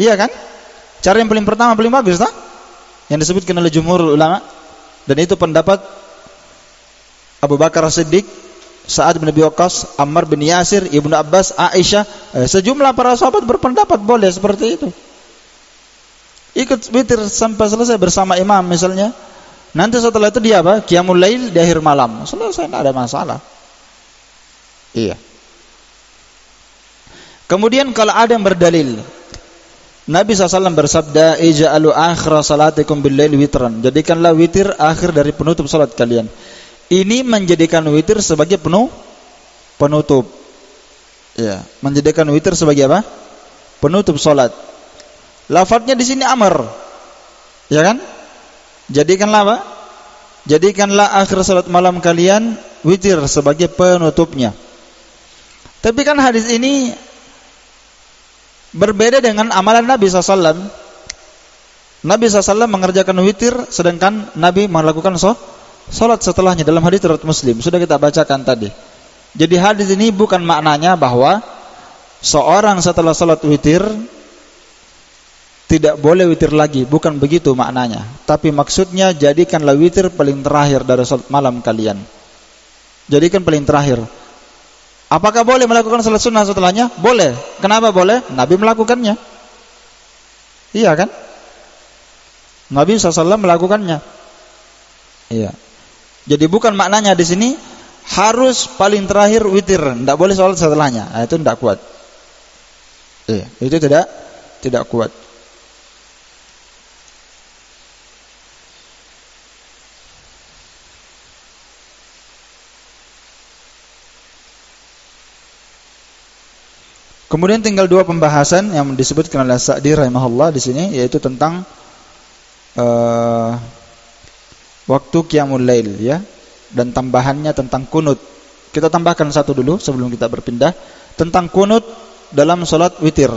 Iya kan? Cara yang paling pertama paling bagus tak? Yang disebutkan oleh jumhur ulama. Dan itu pendapat Abu Bakar As-Siddiq, Sa'ad bin Abi Waqqas, Ammar bin Yasir, Ibnu Abbas, Aisyah, sejumlah para sahabat berpendapat boleh seperti itu. Ikut witir sampai selesai bersama imam misalnya. Nanti setelah itu dia apa? Qiyamul lail di akhir malam. Selesai, tidak ada masalah. Iya. Kemudian kalau ada yang berdalil, Nabi SAW bersabda, "Ij'alu akhira salatikum bil lail witran." Jadikanlah witir akhir dari penutup salat kalian. Ini menjadikan witir sebagai penutup. Ya, menjadikan witir sebagai apa? Penutup salat. Lafadznya di sini amr. Ya kan? Jadikanlah apa? Jadikanlah akhir salat malam kalian witir sebagai penutupnya. Tapi kan hadis ini berbeda dengan amalan Nabi SAW. Nabi SAW mengerjakan witir, sedangkan Nabi melakukan salat setelahnya dalam hadis riwayat Muslim. Sudah kita bacakan tadi. Jadi hadis ini bukan maknanya bahwa seorang setelah salat witir tidak boleh witir lagi, bukan begitu maknanya. Tapi maksudnya jadikanlah witir paling terakhir dari salat malam kalian. Jadikan paling terakhir. Apakah boleh melakukan salat sunnah setelahnya? Boleh. Kenapa boleh? Nabi melakukannya. Iya kan? Nabi SAW melakukannya. Iya. Jadi bukan maknanya di sini harus paling terakhir witir, tidak boleh salat setelahnya. Itu tidak kuat. Iya, itu tidak kuat. Kemudian tinggal 2 pembahasan yang disebutkan oleh Sa'di rahimahullah di sini, yaitu tentang waktu qiyamul lail, ya, dan tambahannya tentang kunut. Kita tambahkan 1 dulu sebelum kita berpindah, tentang kunut dalam salat witir.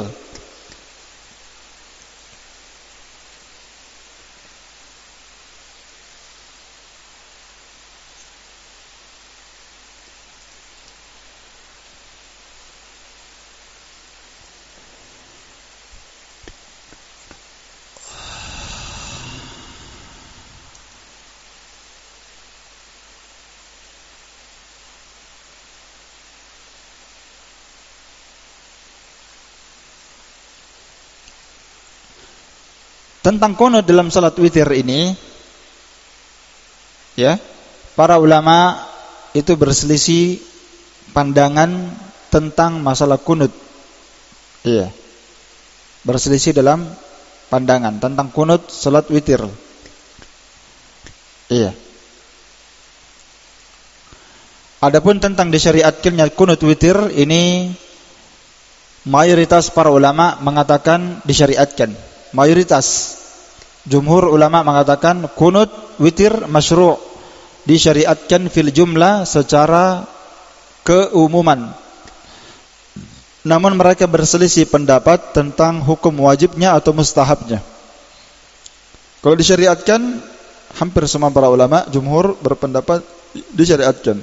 Tentang kunut dalam salat witir ini, ya, para ulama itu berselisih pandangan tentang masalah kunut. Iya. Berselisih dalam pandangan tentang kunut salat witir. Iya. Adapun tentang disyariatkannya kunut witir ini, mayoritas para ulama mengatakan disyariatkan. Mayoritas jumhur ulama mengatakan kunut witir masyru', disyariatkan fil jumlah secara keumuman. Namun mereka berselisih pendapat tentang hukum wajibnya atau mustahabnya. Kalau disyariatkan, hampir semua para ulama jumhur berpendapat disyariatkan.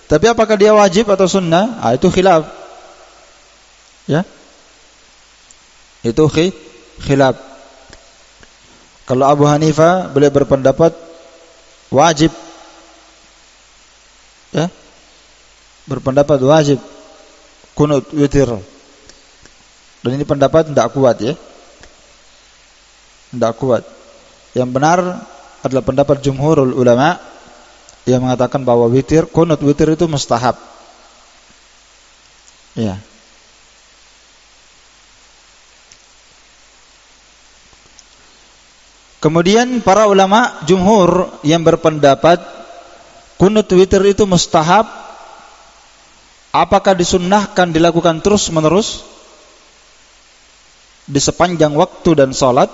Tapi apakah dia wajib atau sunnah? Itu khilaf. Ya. Itu khilaf. Kalau Abu Hanifah beliau berpendapat wajib. Ya. Berpendapat wajib kunut witir. Dan ini pendapat tidak kuat ya. Tidak kuat. Yang benar adalah pendapat jumhurul ulama yang mengatakan bahwa witir, kunut witir itu mustahab. Ya. Kemudian para ulama jumhur yang berpendapat kunut witir itu mustahab, apakah disunnahkan dilakukan terus menerus di sepanjang waktu dan salat,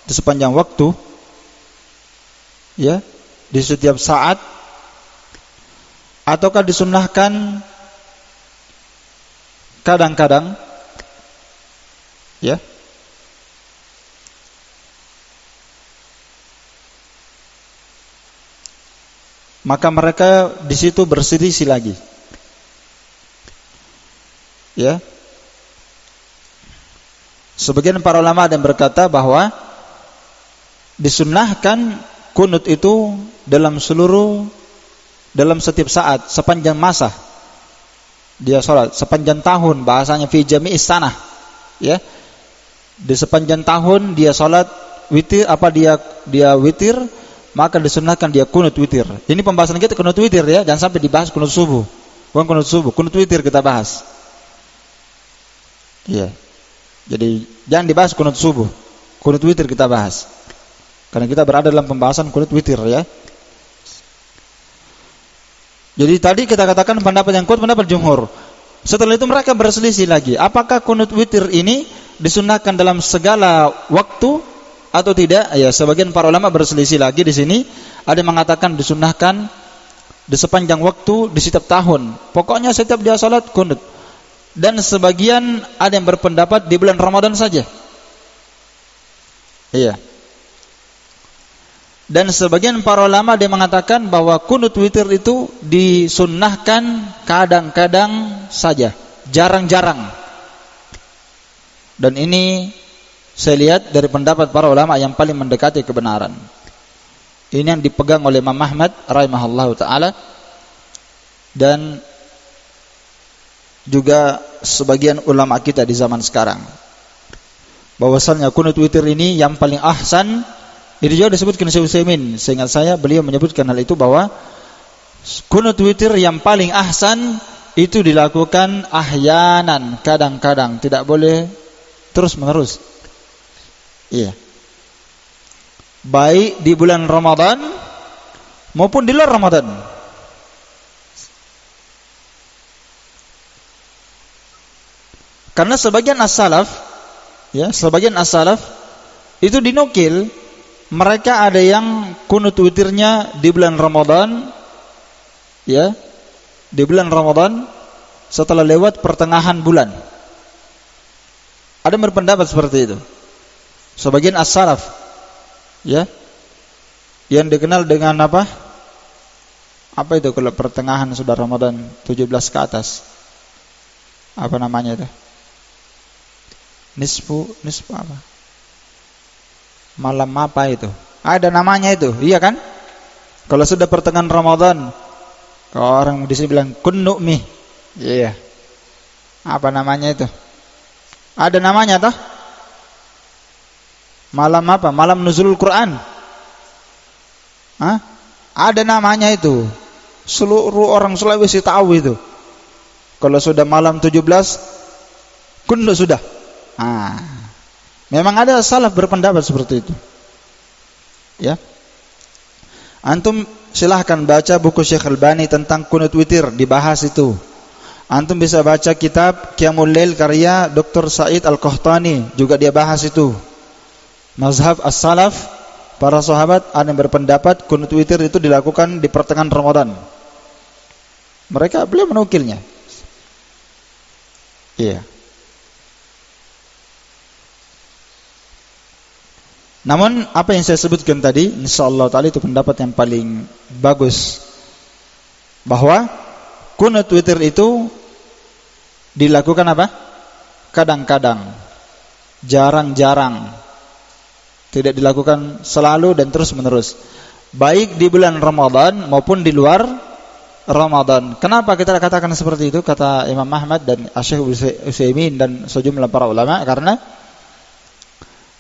di sepanjang waktu, ya, di setiap saat, ataukah disunnahkan kadang-kadang, ya. Maka mereka di situ berselisih lagi. Ya. Sebagian para ulama ada yang berkata bahwa disunnahkan kunut itu dalam setiap saat, sepanjang masa dia sholat, sepanjang tahun, bahasanya fi jami'is sanah. Ya. Di sepanjang tahun dia sholat witir, dia witir, maka disunnahkan dia kunut witir. Ini pembahasan kita kunut witir ya, jangan sampai dibahas kunut subuh. Bukan kunut subuh, kunut witir kita bahas. Iya. Jadi jangan dibahas kunut subuh. Kunut witir kita bahas. Karena kita berada dalam pembahasan kunut witir ya. Jadi tadi kita katakan pendapat yang kuat pendapat jumhur. Setelah itu mereka berselisih lagi. Apakah kunut witir ini disunnahkan dalam segala waktu atau tidak? Ya, sebagian para ulama berselisih lagi di sini. Ada yang mengatakan disunnahkan di sepanjang waktu, di setiap tahun. Pokoknya setiap dia salat kunut. Dan sebagian ada yang berpendapat di bulan Ramadan saja. Iya. Dan sebagian para ulama dia mengatakan bahwa kunut witir itu disunnahkan kadang-kadang saja, jarang-jarang. Dan ini saya lihat dari pendapat para ulama yang paling mendekati kebenaran. Ini yang dipegang oleh Imam Ahmad rahimahullahu taala dan juga sebagian ulama kita di zaman sekarang. Bahwasannya kunut witir ini yang paling ahsan. Itu juga disebutkan Syekh Utsaimin. Seingat saya beliau menyebutkan hal itu bahwa kunut witir yang paling ahsan itu dilakukan ahyanan, kadang-kadang, tidak boleh terus-menerus. Iya. Baik di bulan Ramadan maupun di luar Ramadan. Karena sebagian as-salaf, ya, sebagian as-salaf itu dinukil mereka ada yang kunut witirnya di bulan Ramadan, ya, di bulan Ramadan setelah lewat pertengahan bulan. Ada yang berpendapat seperti itu. Sebagian as-salaf, ya, yang dikenal dengan apa? Apa itu kalau pertengahan sudah Ramadan 17 ke atas? Apa namanya itu? Nisfu apa? Malam apa itu? Ada namanya itu, iya kan? Kalau sudah pertengahan Ramadan, kalau orang di sini bilang kun nu'mi, iya. Apa namanya itu? Ada namanya toh? Malam apa? Malam nuzulul Quran. Hah? Ada namanya itu. Seluruh orang Sulawesi tahu itu. Kalau sudah malam 17, kunut sudah. Memang ada salaf berpendapat seperti itu. Ya. Antum silahkan baca buku Syekh Albani tentang kunut witir, dibahas itu. Antum bisa baca kitab Qiyamul Lail karya Dr. Said Al-Qahtani, juga dia bahas itu. Mazhab as-salaf, para sahabat ada yang berpendapat kunut witir itu dilakukan di pertengahan Ramadan. Beliau menukilnya. Iya. Namun apa yang saya sebutkan tadi, insyaallah taala itu pendapat yang paling bagus, bahwa kunut witir itu dilakukan apa? Kadang-kadang, jarang-jarang, tidak dilakukan selalu dan terus-menerus, baik di bulan Ramadan maupun di luar Ramadan. Kenapa kita katakan seperti itu? Kata Imam Ahmad dan Syekh Utsaimin dan sejumlah para ulama, karena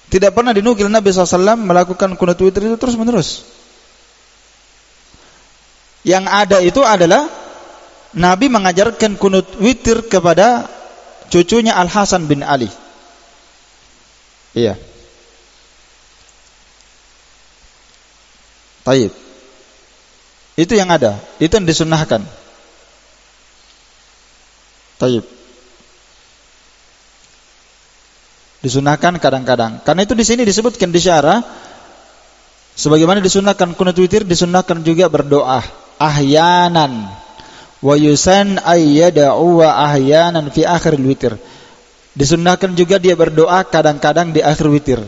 tidak pernah dinukil Nabi SAW melakukan kunut witir itu terus-menerus. Yang ada itu adalah Nabi mengajarkan kunut witir kepada cucunya Al-Hasan bin Ali. Iya. Taib. Itu yang ada, itu yang disunnahkan. Taib. Disunnahkan kadang-kadang. Karena itu di sini disebutkan di syarah, sebagaimana disunnahkan kunut witir, disunnahkan juga berdoa ahyanan. Wa yusan ayyada'u wa ahyanan fi akhir witir. Disunnahkan juga dia berdoa kadang-kadang di akhir witir.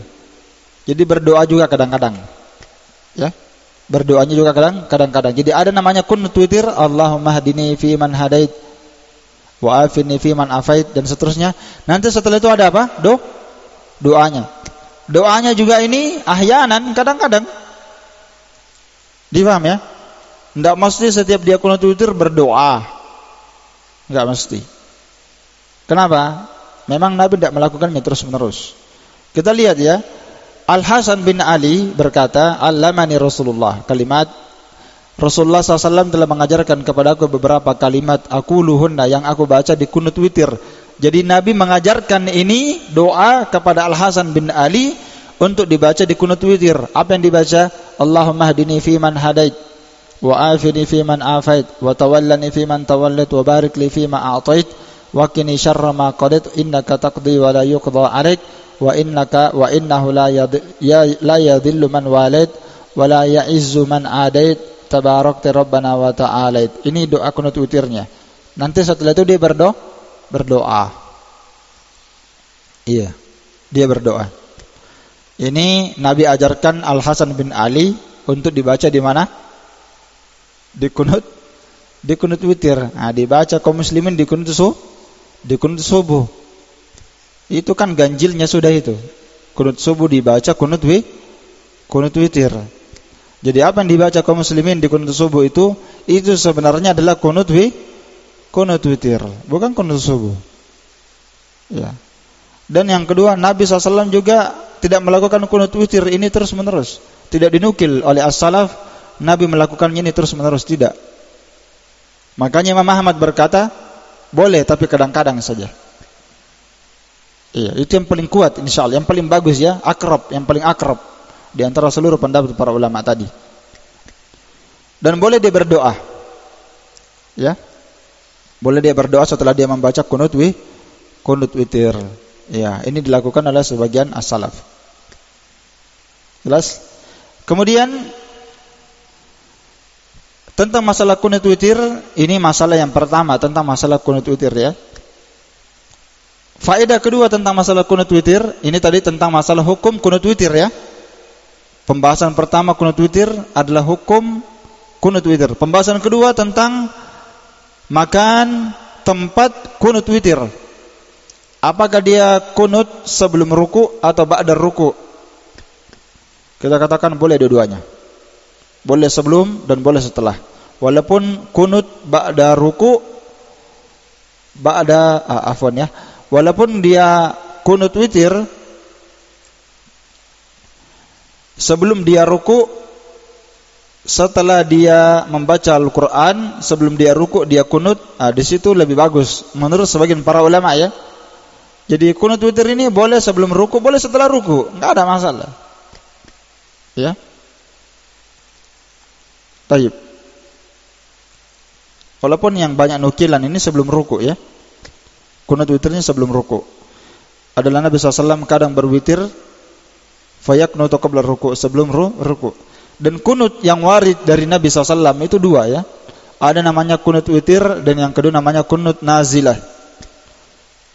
Jadi berdoa juga kadang-kadang. Ya. Berdoanya juga kadang-kadang. Jadi ada namanya kunut witir, Allahumma hadini fi man hadait wa afini fi man afait, dan seterusnya. Nanti setelah itu ada apa? Doanya. Doanya juga ini ahyanan, kadang-kadang. Dipaham ya? Tidak mesti setiap dia kunut witir berdoa. Tidak mesti. Kenapa? Memang Nabi tidak melakukannya terus-menerus. Kita lihat ya. Al-Hasan bin Ali berkata, Allamani Rasulullah. Kalimat Rasulullah SAW telah mengajarkan kepadaku beberapa kalimat aquluhunna, yang aku baca di kunut witir. Jadi Nabi mengajarkan ini doa kepada Al-Hasan bin Ali untuk dibaca di kunut witir. Apa yang dibaca? Allahumma hdini fi man hadait wa afini fi man afait wa tawallani fi man tawallait wa barik li fi ma a'tait wa qini syarra ma qadait innaka taqdi wa la yuqda 'alaik wa innahu la yadhillu man walait wa la ya'izzu man adait tabarakta rabbana wa ta'alait. Ini doa kunut witirnya. Nanti setelah itu dia berdoa. Iya, dia berdoa. Ini Nabi ajarkan Al-Hasan bin Ali untuk dibaca di mana? Di kunut witir. Nah, dibaca kaum muslimin di kunut subuh. Itu kan ganjilnya sudah itu. Kunut subuh dibaca kunut witir. Jadi apa yang dibaca kaum muslimin di kunut subuh itu sebenarnya adalah kunut witir, bukan kunut subuh. Ya. Dan yang kedua, Nabi SAW juga tidak melakukan kunut witir ini terus-menerus. Tidak dinukil oleh as-salaf Nabi melakukannya ini terus-menerus, tidak. Makanya Imam Ahmad berkata, boleh tapi kadang-kadang saja. Iya, itu yang paling kuat insyaallah, yang paling bagus ya, yang paling akrab di antara seluruh pendapat para ulama tadi. Dan boleh dia berdoa. Ya. Boleh dia berdoa setelah dia membaca kunut witir. Ya, ini dilakukan oleh sebagian as-salaf. Jelas? Kemudian tentang masalah kunut witir, ini masalah yang pertama tentang masalah kunut witir ya. Faedah kedua tentang masalah kunut witir, ini tadi tentang masalah hukum kunut witir ya. Pembahasan pertama kunut witir adalah hukum kunut witir. Pembahasan kedua tentang makan tempat kunut witir. Apakah dia kunut sebelum ruku atau ba'da ruku? Kita katakan boleh dua-duanya. Boleh sebelum dan boleh setelah. Walaupun kunut ba'da ruku, walaupun dia kunut witir sebelum dia ruku, setelah dia membaca Al-Quran, sebelum dia ruku dia kunut, di situ lebih bagus menurut sebagian para ulama ya. Jadi kunut witir ini boleh sebelum ruku, boleh setelah ruku, enggak ada masalah. Ya. Taib. Walaupun yang banyak nukilan ini sebelum ruku ya. Kunut witirnya sebelum ruku. Adalah Nabi SAW kadang berwitir fayaqnutu qabla ruku, sebelum ruku. Dan kunut yang warid dari Nabi SAW itu dua ya. Ada namanya kunut witir dan yang kedua namanya kunut nazilah.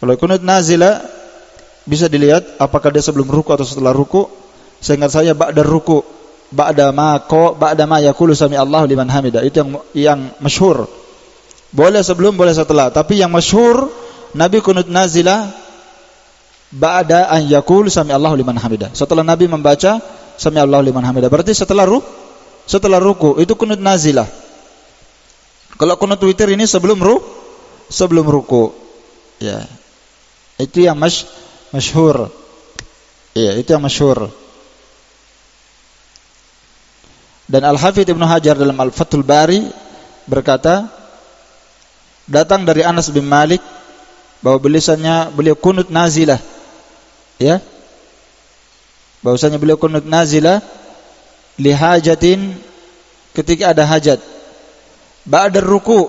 Kalau kunut nazilah bisa dilihat apakah dia sebelum ruku atau setelah ruku. Seingat saya ba'da ruku, ba'da ma yaqulu sami Allahu liman hamida, itu yang masyhur. Boleh sebelum, boleh setelah. Tapi yang masyhur Nabi kunut nazilah ba'da an yaqul sami Allahu liman hamidah. Setelah Nabi membaca sami Allahu liman hamidah. Berarti setelah ruku itu kunut nazilah. Kalau kunut witir ini sebelum ruku. Ya. Itu yang masyhur. Ya, itu yang masyhur. Dan Al-Hafidz Ibnu Hajar dalam Al-Fathul Bari berkata, datang dari Anas bin Malik bahwa beliau kunut nazilah. Ya. Bahwasanya beliau kunut nazilah li hajatin, ketika ada hajat. Ba'da ruku,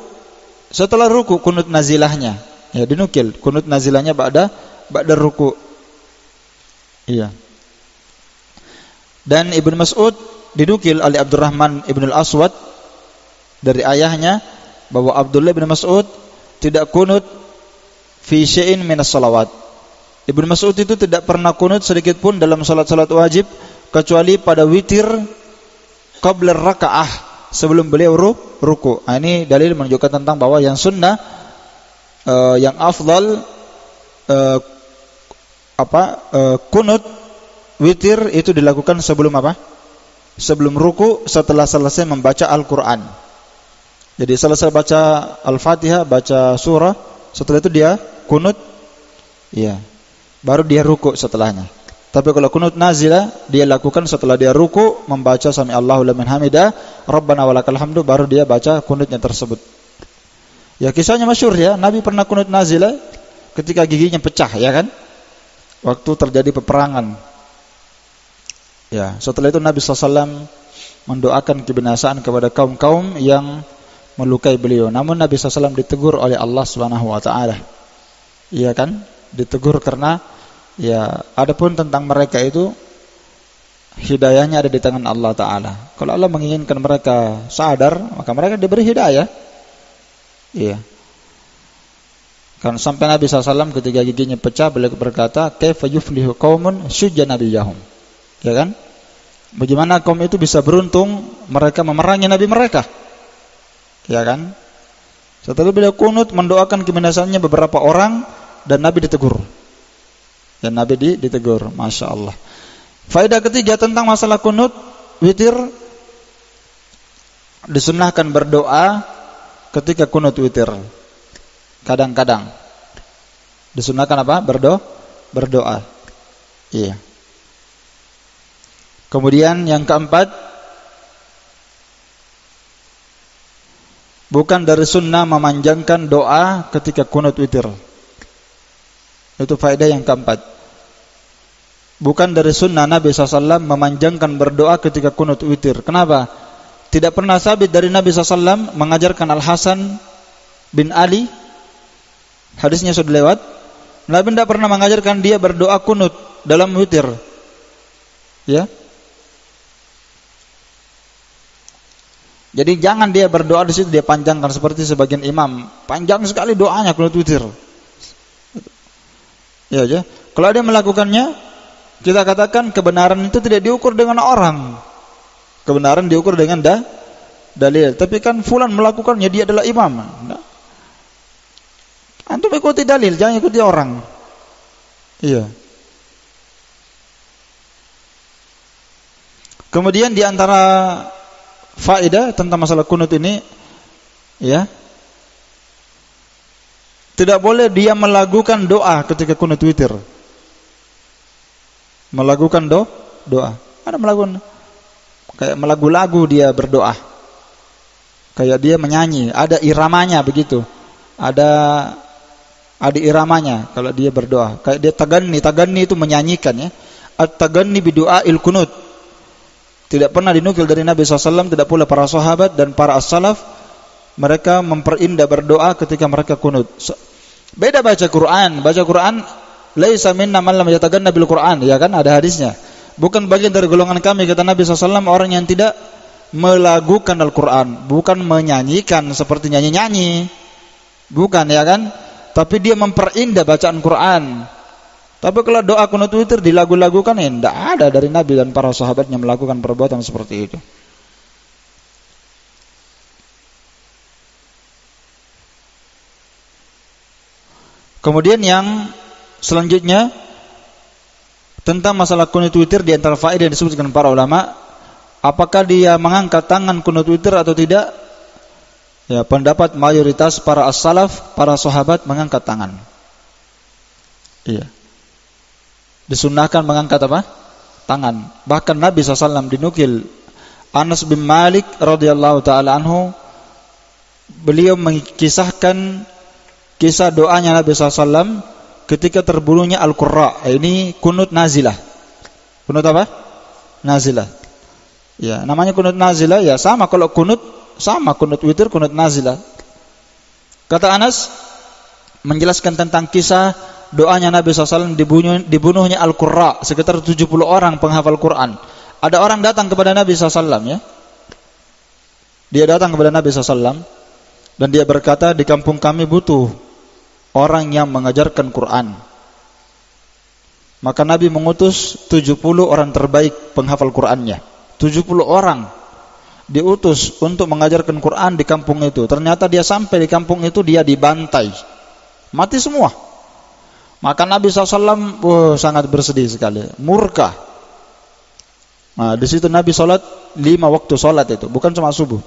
setelah ruku kunut nazilahnya. Ya, dinukil kunut nazilahnya ba'da ruku. Iya. Dan Ibnu Mas'ud dinukil oleh Abdurrahman Ibn al-Aswad dari ayahnya bahwa Abdullah bin Mas'ud tidak kunut fi syai'in minas salawat. Ibnu Mas'ud itu tidak pernah kunut sedikit pun dalam salat-salat wajib kecuali pada witir qabla rakaah, sebelum beliau ruku. Nah, ini dalil menunjukkan tentang bahwa yang sunnah yang afdal kunut witir itu dilakukan sebelum apa? Sebelum ruku, setelah selesai membaca Al-Qur'an. Jadi selesai baca Al-Fatihah, baca surah, setelah itu dia kunut, ya, baru dia ruku setelahnya. Tapi kalau kunut nazilah dia lakukan setelah dia ruku, membaca sami Allahu liman hamidah, Rabbana walakal hamdu, baru dia baca kunutnya tersebut. Ya, kisahnya masyhur ya, Nabi pernah kunut nazilah ketika giginya pecah, ya kan? Waktu terjadi peperangan. Ya, setelah itu Nabi SAW mendoakan kebinasaan kepada kaum-kaum yang melukai beliau. Namun Nabi SAW ditegur oleh Allah SWT. Iya kan? Ditegur karena ya, adapun tentang mereka itu hidayahnya ada di tangan Allah Ta'ala. Kalau Allah menginginkan mereka sadar, maka mereka diberi hidayah. Iya. Kan sampai Nabi SAW ketika giginya pecah, beliau berkata, kaifa yuflihu qaumun syujja nabiyahum. Ya kan? Bagaimana kaum itu bisa beruntung mereka memerangi nabi mereka? Ya kan? Setelah beliau kunut mendoakan kebinasaannya beberapa orang dan Nabi ditegur. Dan Nabi ditegur, Masya Allah. Faedah ketiga tentang masalah kunut witir, disunnahkan berdoa ketika kunut witir. Kadang-kadang disunnahkan apa? Berdoa. Iya. Kemudian yang keempat, bukan dari sunnah memanjangkan doa ketika kunut witir. Itu faedah yang keempat. Bukan dari sunnah Nabi SAW memanjangkan berdoa ketika kunut witir. Kenapa? Tidak pernah sabit dari Nabi SAW mengajarkan Al-Hasan bin Ali. Hadisnya sudah lewat. Nabi tidak pernah mengajarkan dia berdoa kunut dalam witir. Ya. Jadi jangan dia berdoa di situ dia panjangkan seperti sebagian imam, panjang sekali doanya kunut witir. Ya aja. Kalau dia melakukannya, kita katakan kebenaran itu tidak diukur dengan orang. Kebenaran diukur dengan dalil. Tapi kan fulan melakukannya, dia adalah imam. Nah, antum ikuti dalil, jangan ikuti orang. Iya. Kemudian di antara faedah tentang masalah kunut ini, ya, tidak boleh dia melakukan doa ketika kunut witir. Melakukan doa. Ada melakukan kayak melagu-lagu dia berdoa. Kayak dia menyanyi, ada iramanya begitu. Ada iramanya kalau dia berdoa. Kayak dia taganni itu menyanyikan ya. At-taganni bi du'ail kunut. Tidak pernah dinukil dari Nabi SAW, tidak pula para sahabat dan para as-salaf mereka memperindah berdoa ketika mereka kunut. Beda baca Quran. Baca Quran, laisa minna man lam yataganna bil Quran, ya kan, ada hadisnya. Bukan bagian dari golongan kami, kata Nabi SAW, orang yang tidak melagukan Al-Quran, bukan menyanyikan seperti nyanyi-nyanyi, bukan, ya kan, tapi dia memperindah bacaan Quran. Tapi kalau doa kunut witir dilagu-lagukan, tidak ada dari Nabi dan para sahabatnya melakukan perbuatan seperti itu. Kemudian yang selanjutnya tentang masalah kunut witir, di antara faedah yang disebutkan para ulama, apakah dia mengangkat tangan kunut witir atau tidak? Ya, pendapat mayoritas para as-salaf, para sahabat mengangkat tangan. Iya. Disunnahkan mengangkat apa? Tangan. Bahkan Nabi SAW dinukil Anas bin Malik radhiyallahu taala anhu, beliau mengisahkan kisah doanya Nabi SAW ketika terbunuhnya Al-Qurra. Ini kunut nazilah. Kunut apa? Nazilah. Ya, namanya kunut nazilah ya sama kalau kunut witir, kunut nazilah. Kata Anas menjelaskan tentang kisah doanya Nabi SAW dibunuhnya Al-Qurra, sekitar 70 orang penghafal Quran. Ada orang datang kepada Nabi SAW ya. Dia datang kepada Nabi SAW dan dia berkata, di kampung kami butuh orang yang mengajarkan Quran. Maka Nabi mengutus 70 orang terbaik penghafal Qurannya. 70 orang diutus untuk mengajarkan Quran di kampung itu. Ternyata dia sampai di kampung itu, dia dibantai, mati semua. Maka Nabi SAW sangat bersedih sekali, murka. Nah, di situ Nabi sholat 5 waktu sholat itu, bukan cuma subuh.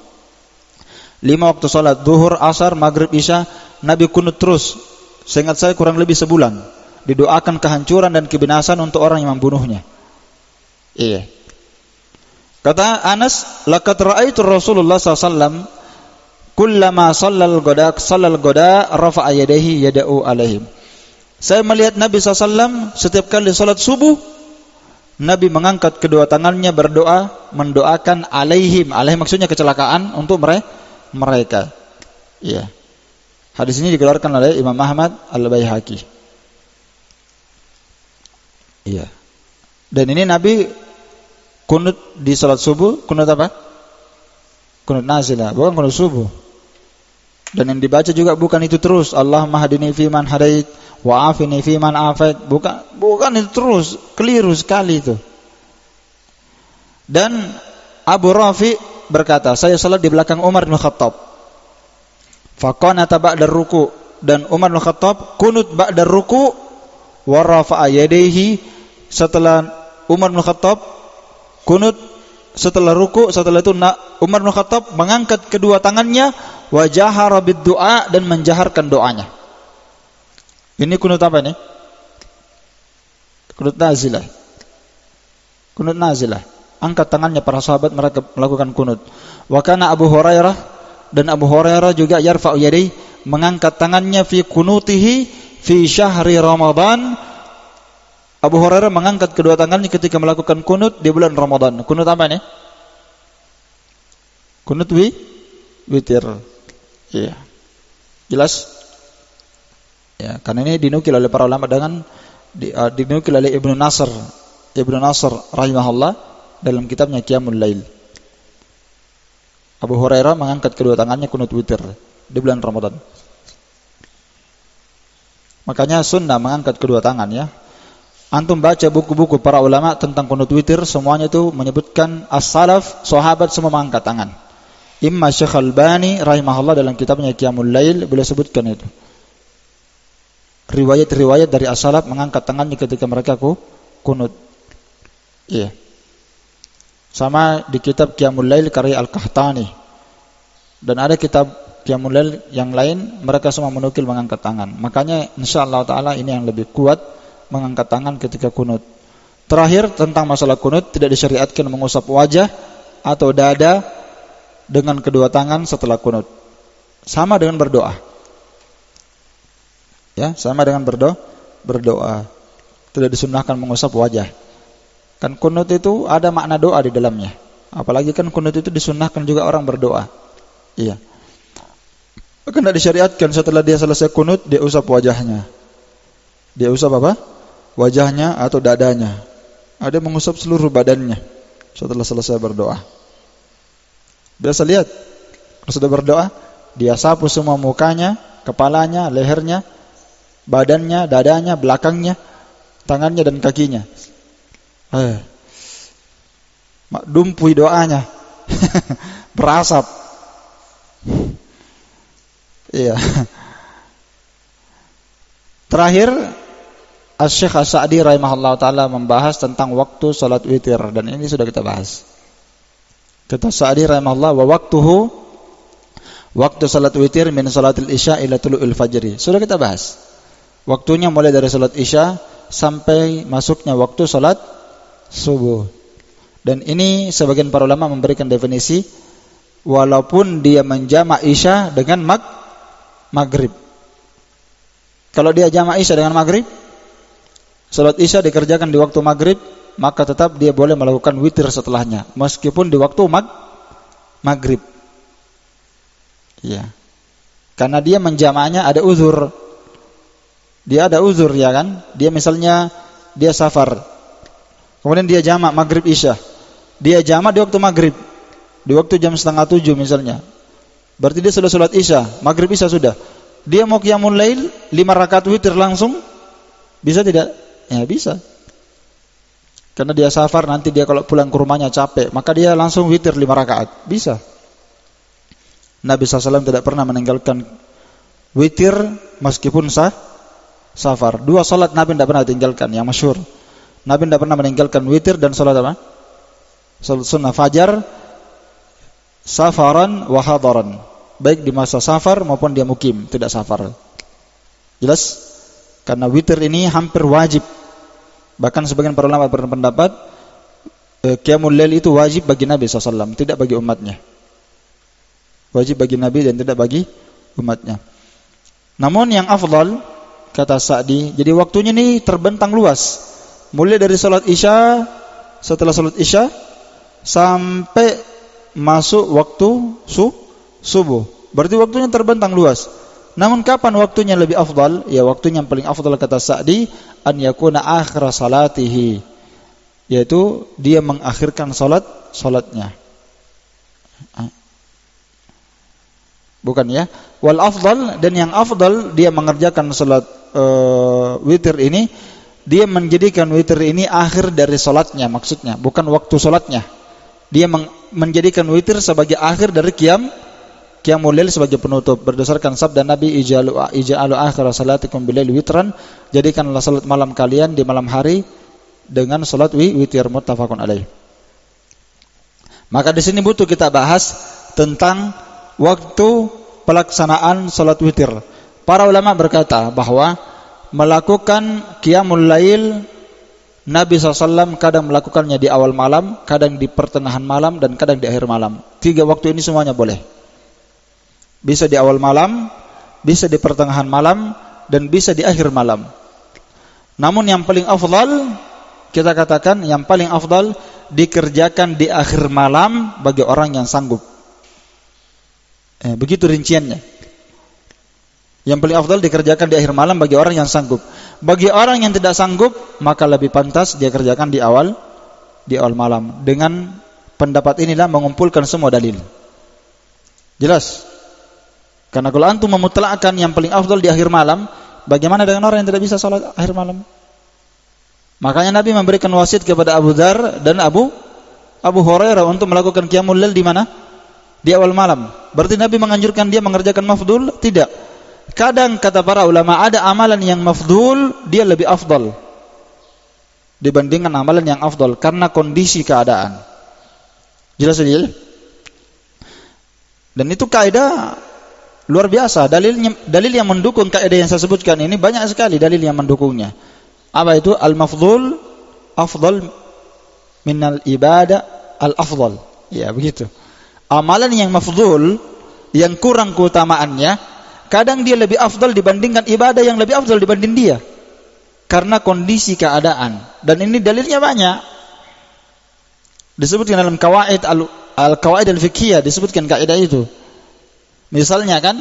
5 waktu sholat, zuhur, asar, maghrib, isya. Nabi kunut terus, seingat saya kurang lebih sebulan. Didoakan kehancuran dan kebinasan untuk orang yang membunuhnya. Iya. Kata Anas, laqad ra'aitu Rasulullah SAW kullama shallal ghada rafa'a yadayhi yad'u alaihim. Saya melihat Nabi SAW setiap kali salat subuh, Nabi mengangkat kedua tangannya berdoa, mendoakan alaihim. Alaihim maksudnya kecelakaan untuk mereka. Iya. Hadis ini dikeluarkan oleh Imam Ahmad Al-Baihaqi. Iya. Dan ini Nabi kunut di salat subuh, kunut apa? Kunut nazilah, bukan kunut subuh. Dan yang dibaca juga bukan itu terus, Allahumma hadini fiman hadait wa afini fiman afait, bukan itu terus, keliru sekali itu. Dan Abu Rafi berkata, saya salat di belakang Umar bin Khattab. Faqanata ba'da ruku, dan Umar bin Khattab kunut ba'da ruku wa rafa'a yadayhi. Setelah Umar bin Khattab kunut setelah ruku, setelah itu Umar bin Khattab mengangkat kedua tangannya wa jahara bid-du'a, dan menjaharkan doanya. Ini kunut apa ini? Kunut nazilah. Kunut nazilah. Angkat tangannya para sahabat, mereka melakukan kunut. Wa kana Abu Hurairah, dan Abu Hurairah juga yarfa'u yadayhi, mengangkat tangannya fi kunutihi fi syahri Ramadan. Abu Hurairah mengangkat kedua tangannya ketika melakukan kunut di bulan Ramadan. Kunut apa ini? Kunut witir. Iya. Jelas? Ya, karena ini dinukil oleh para ulama dengan dinukil oleh Ibnu Nasr rahimahullah dalam kitabnya Qiyamul Lail. Abu Hurairah mengangkat kedua tangannya kunut witir di bulan Ramadan. Makanya sunnah mengangkat kedua tangan ya. Antum baca buku-buku para ulama tentang kunut witir, semuanya itu menyebutkan as-salaf, sahabat semua mengangkat tangan. Imma Syekh Al-Albani rahimahullah dalam kitabnya Qiyamul Lail beliau sebutkan itu. Riwayat-riwayat dari as-salaf mengangkat tangannya ketika mereka kunut. Iya. Sama di kitab Qiyamul Lail karya Al-Qahtani. Dan ada kitab Qiyamul Lail yang lain, mereka semua menukil mengangkat tangan. Makanya insyaallah taala ini yang lebih kuat, mengangkat tangan ketika kunut. Terakhir tentang masalah kunut, tidak disyariatkan mengusap wajah atau dada dengan kedua tangan setelah kunut. Sama dengan berdoa. Ya, sama dengan berdoa. Tidak disunnahkan mengusap wajah. Kan kunut itu ada makna doa di dalamnya. Apalagi kan kunut itu disunnahkan juga orang berdoa. Iya. Bahkan tidak disyariatkan setelah dia selesai kunut dia usap wajahnya. Dia usap apa? Wajahnya atau dadanya. Ada mengusap seluruh badannya setelah selesai berdoa. Biasa lihat, kalau sudah berdoa, dia sapu semua mukanya, kepalanya, lehernya, badannya, dadanya, belakangnya, tangannya dan kakinya. Dumpui doanya. Berasap. Iya. Terakhir, Asy-Syaikh As-Sa'di rahimahullah ta'ala membahas tentang waktu salat witir, dan ini sudah kita bahas. Kata Sa'di rahimahullah, wa waktu salat witir min salatil isya ila tulu'il fajri. Sudah kita bahas. Waktunya mulai dari salat isya sampai masuknya waktu salat subuh. Dan ini sebagian para ulama memberikan definisi, walaupun dia menjamak isya dengan maghrib. Kalau dia jamak isya dengan maghrib, salat isya dikerjakan di waktu maghrib, maka tetap dia boleh melakukan witir setelahnya, meskipun di waktu maghrib. Ya. Karena dia menjamaknya ada uzur. Dia ada uzur, ya kan? Dia misalnya dia safar, kemudian dia jamak maghrib isya. Dia jamak di waktu maghrib, di waktu jam 6:30 misalnya. Berarti dia sudah salat isya, maghrib isya sudah. Dia mau qiyamul lail 5 rakaat witir langsung, bisa tidak? Ya bisa. Karena dia safar, nanti dia kalau pulang ke rumahnya capek, maka dia langsung witir 5 rakaat. Bisa. Nabi SAW tidak pernah meninggalkan witir meskipun safar. 2 salat Nabi tidak pernah tinggalkan, yang masyhur. Nabi tidak pernah meninggalkan witir dan salat apa? Salat sunnah fajar, safaran wa hadaran. Baik di masa safar maupun dia mukim, tidak safar. Jelas? Karena witir ini hampir wajib. Bahkan sebagian para ulama berpendapat qiyamul lail itu wajib bagi Nabi SAW, tidak bagi umatnya. Wajib bagi Nabi dan tidak bagi umatnya. Namun yang afdal, kata Sa'di, jadi waktunya ini terbentang luas. Mulai dari salat isya, setelah salat isya sampai masuk waktu subuh. Berarti waktunya terbentang luas. Namun kapan waktunya lebih afdal? Ya, waktunya yang paling afdal kata Sa'di, an yakuna akhir salatihi, yaitu dia mengakhirkan salatnya. Bukan ya? Wal afdal, dan yang afdal dia mengerjakan salat witir ini, dia menjadikan witir ini akhir dari salatnya, maksudnya bukan waktu salatnya. Dia menjadikan witir sebagai akhir dari qiyamul lail, sebagai penutup, berdasarkan sabda Nabi, ij'alu akhir salatikum bilail witran, jadikanlah salat malam kalian di malam hari dengan salat witir, muttafaqun alaih. Maka di sini butuh kita bahas tentang waktu pelaksanaan salat witir. Para ulama berkata bahwa melakukan qiyamul lail, Nabi SAW kadang melakukannya di awal malam, kadang di pertengahan malam, dan kadang di akhir malam. 3 waktu ini semuanya boleh. Bisa di awal malam, bisa di pertengahan malam, dan bisa di akhir malam. Namun yang paling afdal, kita katakan yang paling afdal dikerjakan di akhir malam bagi orang yang sanggup. Begitu rinciannya. Yang paling afdal dikerjakan di akhir malam bagi orang yang sanggup. Bagi orang yang tidak sanggup, maka lebih pantas dia kerjakan di awal malam. Dengan pendapat inilah mengumpulkan semua dalil. Jelas? Karena kalau antum memutlakkan yang paling afdal di akhir malam, bagaimana dengan orang yang tidak bisa salat akhir malam? Makanya Nabi memberikan wasiat kepada Abu Dzar dan Abu Hurairah untuk melakukan qiyamul lail di mana? Di awal malam. Berarti Nabi menganjurkan dia mengerjakan mafdul? Tidak. Kadang kata para ulama ada amalan yang mafdul dia lebih afdal dibandingkan amalan yang afdal karena kondisi keadaan. Jelas tidak? Dan itu kaidah luar biasa. Dalil yang mendukung kaidah yang saya sebutkan ini banyak sekali dalil yang mendukungnya. Apa itu? Al-mafdul afdal minal ibadah al-afdal. Ya, begitu. Amalan yang mafdul, yang kurang keutamaannya, kadang dia lebih afdal dibandingkan ibadah yang lebih afdal dibanding dia. Karena kondisi keadaan. Dan ini dalilnya banyak. Disebutkan dalam al-qawaid al-fiqhiyah, disebutkan kaidah itu. Misalnya kan,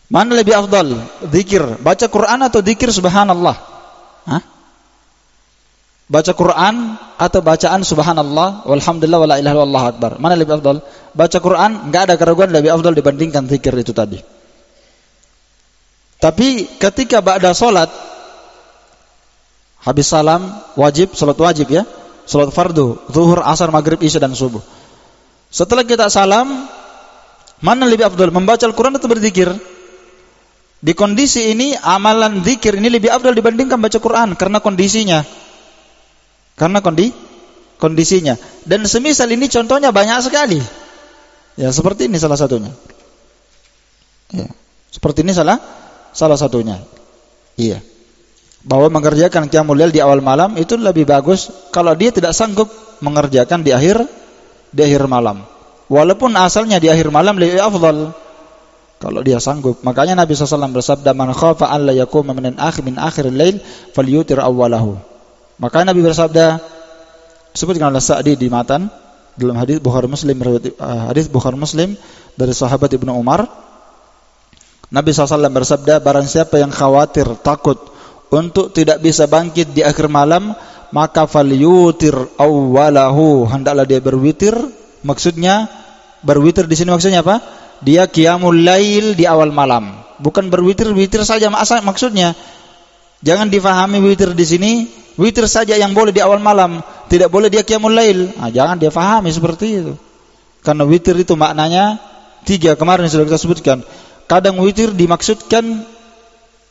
mana lebih afdal? Zikir, baca Quran atau zikir subhanallah? Hah? Baca Quran atau bacaan subhanallah walhamdulillah wala ilaha illallah akbar? Mana lebih afdal? Baca Quran, enggak ada keraguan lebih afdal dibandingkan zikir itu tadi. Tapi ketika ba'da salat, habis salam, wajib, salat wajib ya, salat fardu, zuhur, asar, maghrib, isya dan subuh. Setelah kita salam, mana lebih afdal? Membaca Al-Quran atau berzikir? Di kondisi ini amalan zikir ini lebih afdal dibandingkan baca Quran karena kondisinya. Karena kondisinya. Dan semisal ini contohnya banyak sekali. Ya, seperti ini salah satunya. Ya, seperti ini salah satunya. Iya. Bahwa mengerjakan qiyamul lail di awal malam itu lebih bagus kalau dia tidak sanggup mengerjakan di akhir malam. Walaupun asalnya di akhir malam lebih afdal kalau dia sanggup. Makanya Nabi SAW bersabda, "Man khafa an la yakuma min akhiril lail falyutir awwalahu." Maka Nabi bersabda, sebutkan oleh Sa'di di matan dalam hadis Bukhari Muslim dari sahabat Ibnu Umar, Nabi SAW bersabda, barang siapa yang khawatir, takut untuk tidak bisa bangkit di akhir malam, maka falyutir awwalahu, hendaklah dia berwitir. Maksudnya berwitir di sini maksudnya apa? Dia qiyamul lail di awal malam. Bukan berwitir saja maksudnya. Jangan difahami witir di sini witir saja yang boleh di awal malam, tidak boleh dia qiyamul lail. Jangan dia fahami seperti itu. Karena witir itu maknanya 3, kemarin sudah kita sebutkan. Kadang witir dimaksudkan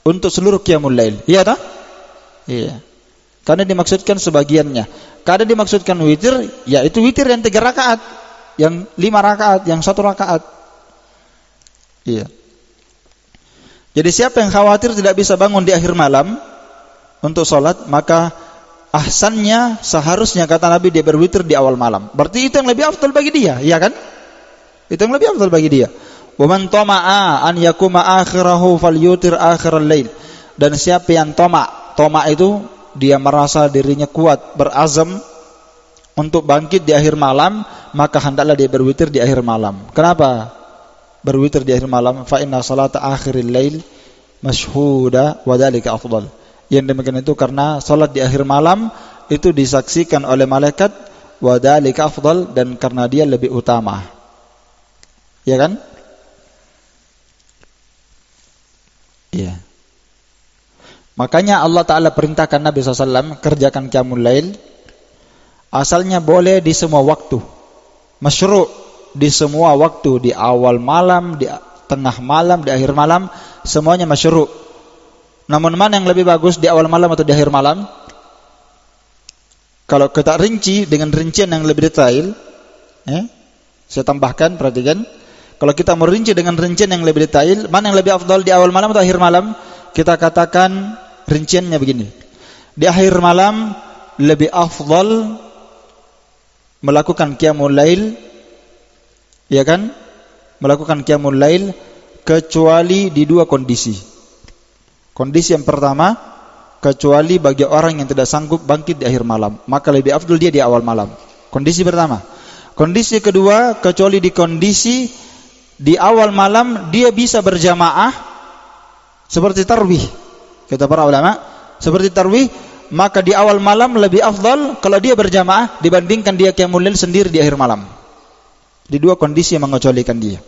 untuk seluruh qiyamul lail. Iya tak? Iya. Karena dimaksudkan sebagiannya. Kadang dimaksudkan witir, yaitu witir yang 3 rakaat, yang 5 rakaat, yang 1 rakaat. Iya. Jadi siapa yang khawatir tidak bisa bangun di akhir malam untuk sholat, maka ahsannya seharusnya kata Nabi dia berwitir di awal malam. Berarti itu yang lebih afdal bagi dia, iya kan? Itu yang lebih afdal bagi dia. Wa man tama'a an yakuma akhirahu falyutir akhiral lail. Dan siapa yang toma itu dia merasa dirinya kuat, berazam untuk bangkit di akhir malam, maka hendaklah dia berwitir di akhir malam. Kenapa berwitir di akhir malam? Fa inna salata akhiril lail masyhuda wa dzalika afdal. Yang demikian itu karena salat di akhir malam itu disaksikan oleh malaikat, wa dzalika afdal, dan karena dia lebih utama. Ya kan? Iya. Makanya Allah Ta'ala perintahkan Nabi SAW kerjakan qiyamul lail. Asalnya boleh di semua waktu, masyru' di semua waktu, di awal malam, di tengah malam, di akhir malam, semuanya masyru'. Namun mana yang lebih bagus, di awal malam atau di akhir malam? Kalau kita rinci dengan rincian yang lebih detail, saya tambahkan, perhatikan. Kalau kita merinci dengan rincian yang lebih detail, mana yang lebih afdal, di awal malam atau akhir malam? Kita katakan rinciannya begini. Di akhir malam lebih afdal melakukan qiyamul lail, ya kan? Melakukan qiyamul lail kecuali di 2 kondisi. Kondisi yang pertama, kecuali bagi orang yang tidak sanggup bangkit di akhir malam, maka lebih afdal dia di awal malam. Kondisi pertama. Kondisi kedua, kecuali di kondisi di awal malam dia bisa berjamaah seperti tarwih. Kata para ulama, seperti tarwih, maka di awal malam lebih afdal kalau dia berjamaah dibandingkan dia qiyamul lail sendiri di akhir malam. Di 2 kondisi yang mengecualikan dia.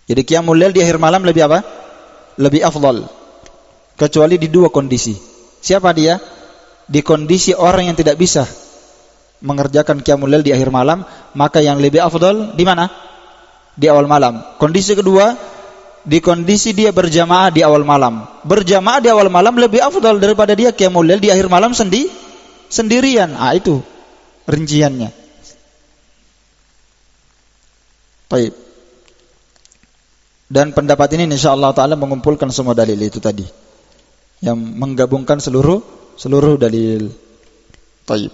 Jadi qiyamul lail di akhir malam lebih apa? Lebih afdal. Kecuali di 2 kondisi. Siapa dia? Di kondisi orang yang tidak bisa mengerjakan qiyamul lail di akhir malam, maka yang lebih afdal di mana? Di awal malam. Kondisi kedua, di kondisi dia berjamaah di awal malam. Berjamaah di awal malam lebih afdal daripada dia qiyamul lail di akhir malam sendirian. Itu rinciannya. Baik. Dan pendapat ini insyaallah taala mengumpulkan semua dalil itu tadi, yang menggabungkan seluruh dalil. Baik.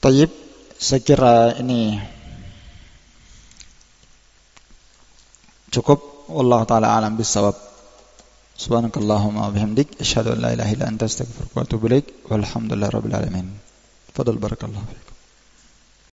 Tayyib, saya kira ini cukup. Wallahu taala alam bisawab. Subhanakallahumma wa bihamdik asyhadu an la ilaha illa anta astaghfiruka wa atubu ilaik. Walhamdulillahirabbil alamin. Fadal barakallahu fiik.